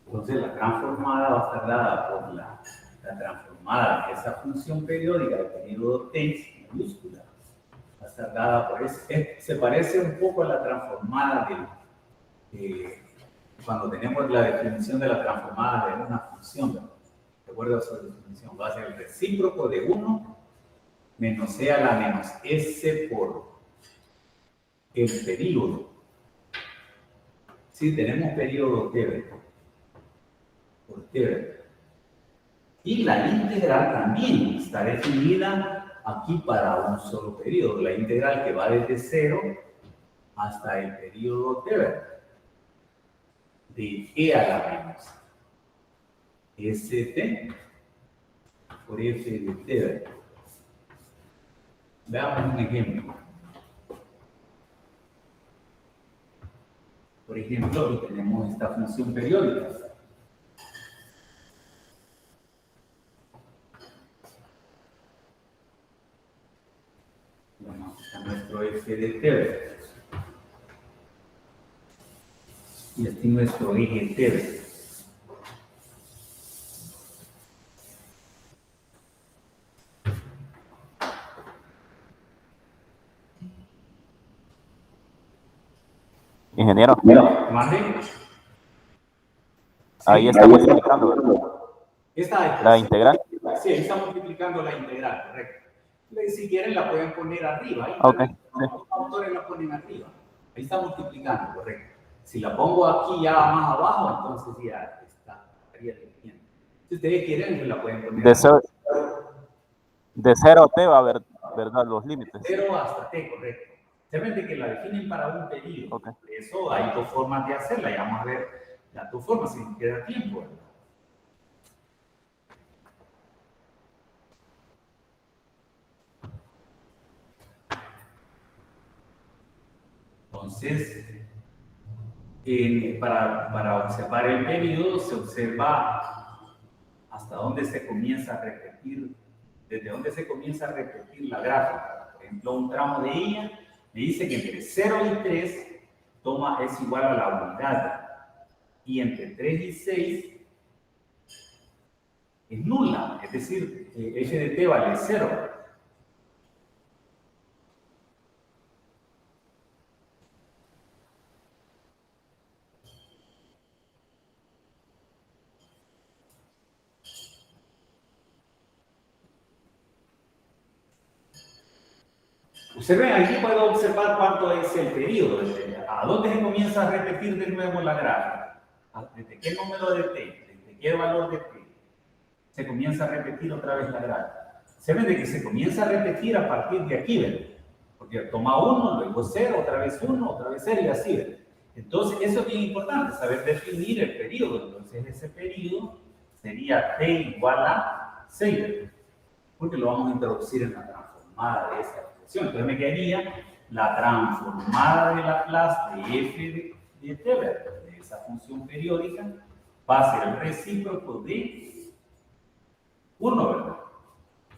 Entonces, la transformada va a estar dada por la transformada de esa función periódica del periodo T mayúscula. Va a estar dada por eso. Se parece un poco a la transformada cuando tenemos la definición de la transformada de una función. Recuerda su definición. Va a ser el recíproco de 1 menos c a la menos s por el periodo. Si tenemos periodo t por t. Y la integral también está definida aquí para un solo periodo. La integral que va desde 0 hasta el periodo t, de e a la menos st por f de t. Veamos un ejemplo. Por ejemplo, aquí tenemos esta función periódica. a nuestro f de t, ¿verdad? Y aquí nuestro eje t, ¿verdad? Ingeniero, ¿Mande? ahí Sí, está multiplicando, ¿verdad? Esta La integral. Sí, ahí está multiplicando la integral, correcto. Si quieren la pueden poner arriba. Ahí Ok, también, sí. los autores la ponen arriba. Ahí está multiplicando, correcto. Si la pongo aquí ya más abajo, entonces ya estaría definiendo. Si ustedes quieren, la pueden poner De arriba. de 0 a t va a haber, ¿verdad? Los límites. 0 hasta t, correcto. Simplemente que la definen para un periodo. Ok. Por eso hay dos formas de hacerla. Ya vamos a ver las dos formas si nos queda tiempo, ¿verdad? Entonces, para observar el periodo se observa hasta dónde se comienza a repetir, desde dónde se comienza a repetir la gráfica. Por ejemplo, un tramo de ella me dice que entre 0 y 3 es igual a la unidad y entre 3 y 6 es nula, es decir, f de t vale 0. Observen, aquí puedo observar cuánto es el periodo, a dónde se comienza a repetir de nuevo la gráfica, desde qué número de t, desde qué valor de t, se comienza a repetir otra vez la gráfica. Se ve de que se comienza a repetir a partir de aquí, ¿verdad? Porque toma 1, luego 0, otra vez 1, otra vez 0 y así, ¿verdad? Entonces, eso es bien importante, saber definir el periodo. Entonces, ese periodo sería t igual a 6, ¿verdad? Porque lo vamos a introducir en la transformada de esa expresión. Entonces me quedaría la transformada de Laplace de f de t, ¿verdad? De esa función periódica, va a ser el recíproco de 1, ¿verdad?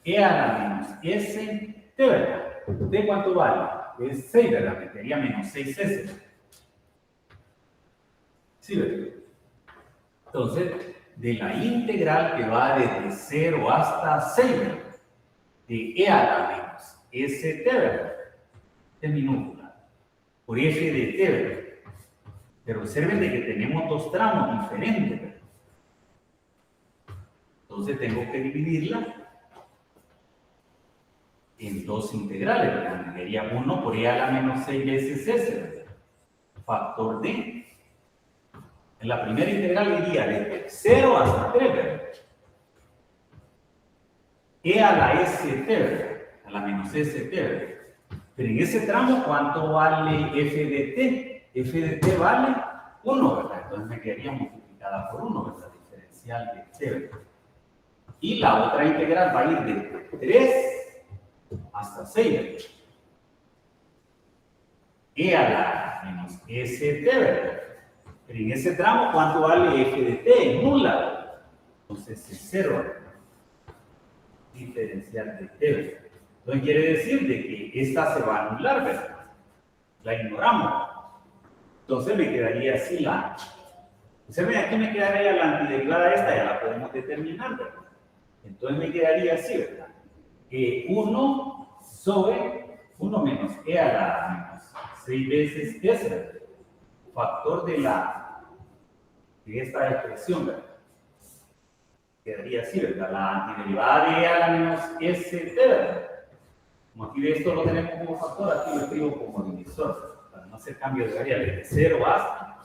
E a la menos s t, ¿verdad? ¿De cuánto vale? Es 6, ¿verdad? Me quedaría menos 6s. ¿Sí, verdad? Entonces, de la integral que va desde 0 hasta 6, ¿verdad? De e a la menos st, ¿verdad? De minúscula, por f de t, ¿verdad? Pero observen de que tenemos dos tramos diferentes, ¿verdad? Entonces tengo que dividirla en dos integrales, ¿verdad? Me daría 1 por e a la menos 6 veces s, ¿verdad? Factor d. En la primera integral iría desde 0 hasta 3, ¿verdad? E a la st, ¿verdad? A la menos st, ¿verdad? Pero en ese tramo, ¿cuánto vale f de t? F de t vale 1, ¿verdad? Entonces me quedaría multiplicada por 1, ¿verdad? Diferencial de t, ¿verdad? Y la otra integral va a ir de 3 hasta 6, ¿verdad? E a la menos st, ¿verdad? Pero en ese tramo, ¿cuánto vale f de t? Nula, ¿verdad? Entonces es 0, ¿verdad? Diferencial de t, ¿verdad? Entonces quiere decir de que esta se va a anular, ¿verdad? La ignoramos. Entonces me quedaría así la... Observen, aquí me quedaría la antiderivada esta, ya la podemos determinar, ¿verdad? Entonces me quedaría así, ¿verdad? 1 sobre 1 menos e a la menos 6 veces s, ¿verdad? Factor de esta expresión, ¿verdad? Quedaría así, ¿verdad? La antiderivada de e a la menos st, ¿verdad? Como aquí de esto lo tenemos como factor, aquí lo escribo como divisor, para no hacer cambio de variable de 0 hasta.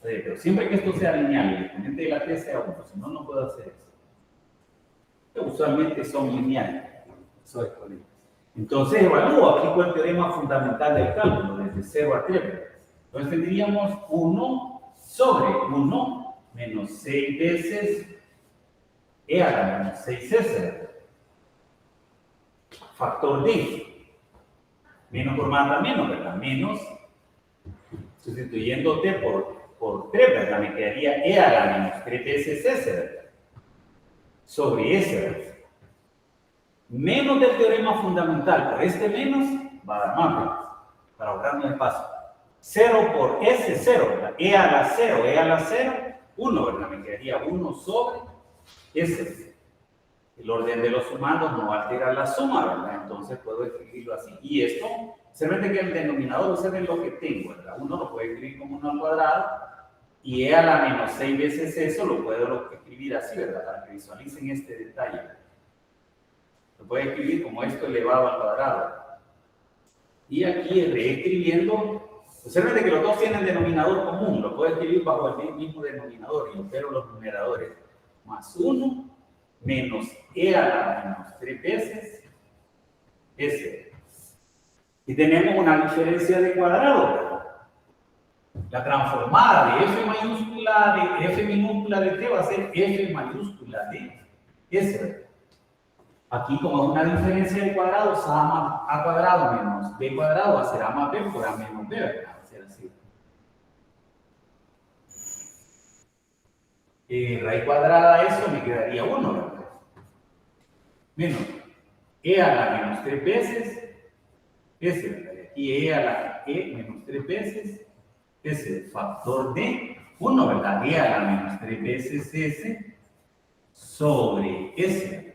Pero siempre que esto sea lineal, el exponente de la t sea 1, si no, no puedo hacer eso. Que usualmente son lineales, esos exponentes. Entonces evalúo, aplico el teorema fundamental del cálculo, desde 0 a 3. Entonces tendríamos 1 sobre 1 menos 6 veces e a la menos 6s. Factor d. Menos por más da menos, ¿verdad? Menos, sustituyendo t por 3, ¿verdad? Me quedaría e a la menos 3 veces s, ¿verdad? Sobre s, ¿verdad? Menos del teorema fundamental, por este menos va a dar más, ¿verdad? Para ahorrarnos espacio. 0 por S, 0, ¿verdad? E a la 0, 1, ¿verdad? Me quedaría 1 sobre S. El orden de los sumandos no va a alterar la suma, ¿verdad? Entonces puedo escribirlo así. Y esto, observen que el denominador, observen lo que tengo, ¿verdad? Uno lo puede escribir como 1 al cuadrado, y E a la menos 6 veces eso lo puedo escribir así, ¿verdad? Para que visualicen este detalle. Lo puedo escribir como esto elevado al cuadrado. Y aquí reescribiendo, observen que los dos tienen denominador común, lo puedo escribir bajo el mismo denominador y opero los numeradores. Más 1 menos E a la menos 3 veces S. Y tenemos una diferencia de cuadrado, ¿verdad? La transformada de F mayúscula de F minúscula de T va a ser F mayúscula de S. Aquí, como es una diferencia de cuadrados, A cuadrado menos B cuadrado va a ser A más B por A menos B, ¿verdad? Va a ser así. Raíz cuadrada de eso me quedaría 1, ¿verdad? Menos E a la menos 3 veces S, ¿verdad? Y E a la E menos 3 veces S, factor de 1, ¿verdad? E a la menos 3 veces S sobre S.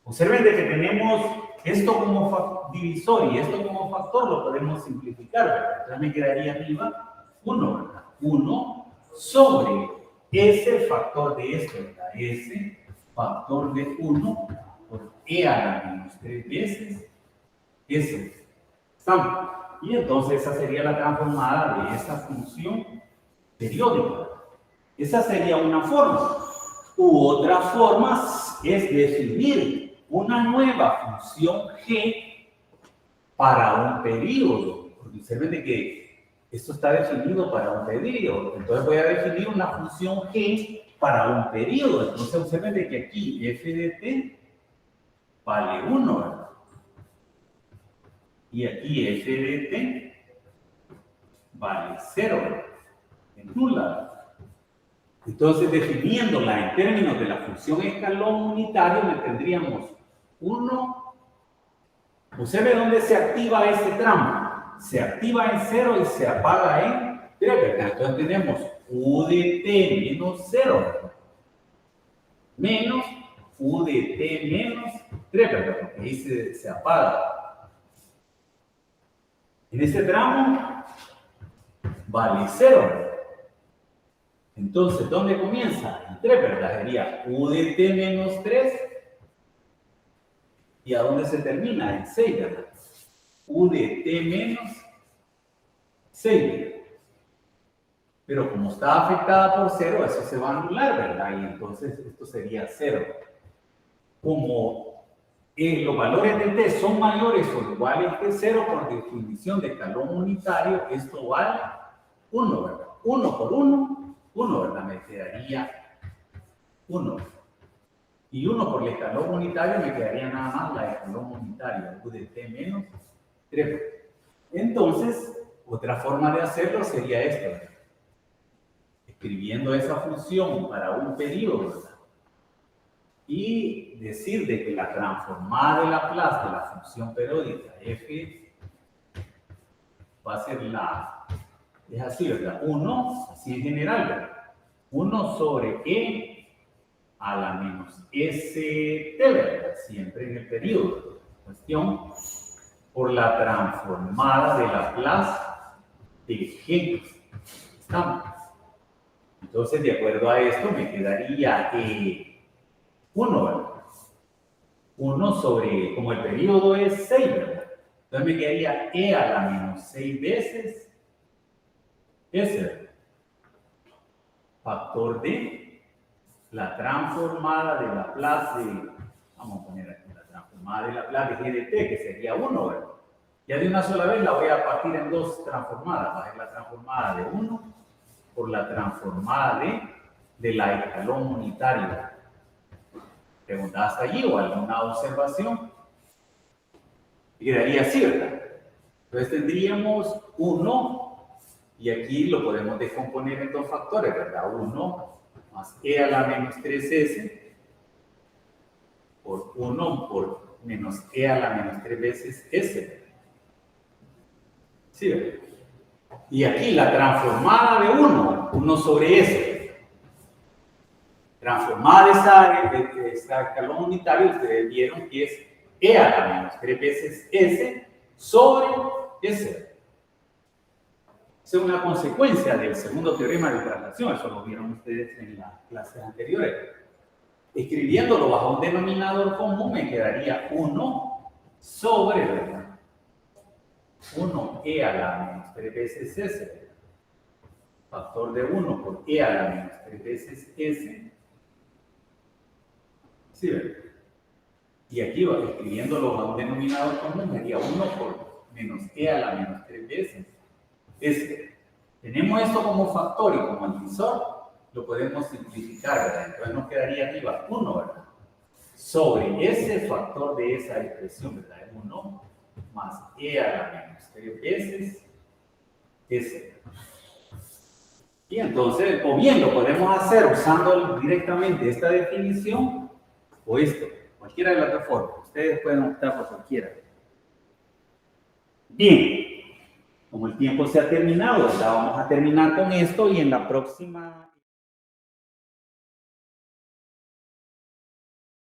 Observen de que tenemos esto como divisor y esto como factor, lo podemos simplificar, ¿verdad? Entonces me quedaría arriba 1, ¿verdad? 1 sobre S factor de esto, ¿verdad? S factor de 1 por E a la menos 3 veces S. ¿Estamos? Y entonces esa sería la transformada de esa función periódica. Esa sería una forma. U otra forma es definir una nueva función G para un periodo. Porque observen de que esto está definido para un periodo. Entonces voy a definir una función G para un periodo. Entonces observen de que aquí f de t vale 1, ¿verdad? Y aquí f de t vale 0, en nula. Entonces, definiéndola en términos de la función escalón unitario, le tendríamos 1. ¿Observe dónde se activa este tramo? Se activa en 0 y se apaga en 3, ¿verdad? Entonces tenemos u de t menos 0 menos u de t menos 3, ¿verdad? Porque ahí se apaga. En este tramo vale 0. Entonces, ¿dónde comienza? En 3, ¿verdad? Sería u de t menos 3. ¿Y a dónde se termina? En 6, ¿verdad? U de t menos 6. Pero como está afectada por 0, eso se va a anular, ¿verdad? Y entonces esto sería 0. Como los valores de t son mayores o iguales que 0, por definición de escalón unitario, esto vale 1, ¿verdad? 1 por 1, 1, ¿verdad? Me quedaría 1. Y 1 por el escalón unitario me quedaría nada más la escalón unitario, u de t menos 3. Entonces, otra forma de hacerlo sería esto, ¿verdad? Escribiendo esa función para un periodo, ¿verdad? Y decir de que la transformada de Laplace de la función periódica f va a ser es así, ¿verdad? 1, así en general, ¿verdad? 1 sobre e a la menos st, ¿verdad? Siempre en el periodo. Cuestión por la transformada de Laplace de g. ¿Estamos? Entonces, de acuerdo a esto, me quedaría 1, ¿verdad? 1 sobre, como el periodo es 6, ¿verdad? Entonces me quedaría e a la menos 6 veces S, factor de la transformada de Laplace de, vamos a poner aquí la transformada de Laplace de g de t, que sería 1, ¿verdad? Ya de una sola vez la voy a partir en dos transformadas. Va a ser la transformada de 1 por la transformada de la escalón unitario. ¿Preguntas allí o alguna observación? Y quedaría así, ¿verdad? Entonces tendríamos 1, y aquí lo podemos descomponer en dos factores, ¿verdad? 1 más e a la menos 3s por 1 por menos e a la menos 3 veces s. ¿Sí? Y aquí la transformada de 1 sobre S. Transformada de esta escalón unitario, ustedes vieron que es E a la menos 3 veces S sobre S. Es una consecuencia del segundo teorema de traslación, eso lo vieron ustedes en las clases anteriores. Escribiéndolo bajo un denominador común me quedaría 1 sobre, ¿verdad? 1e a la menos 3 veces s. Factor de 1 por e a la menos 3 veces s. ¿Sí ven? Y aquí va escribiéndolo bajo un denominador común, me daría 1 por menos e a la menos 3 veces. Tenemos esto como factor y como divisor, lo podemos simplificar, ¿verdad? Entonces nos quedaría arriba 1, ¿verdad? Sobre ese factor de esa expresión, ¿verdad? 1 más e a la menos 3 veces s. Y entonces, o bien lo podemos hacer usando directamente esta definición o esto, cualquiera de las dos formas. Ustedes pueden optar por cualquiera. Bien. Como el tiempo se ha terminado, ya vamos a terminar con esto y en la próxima...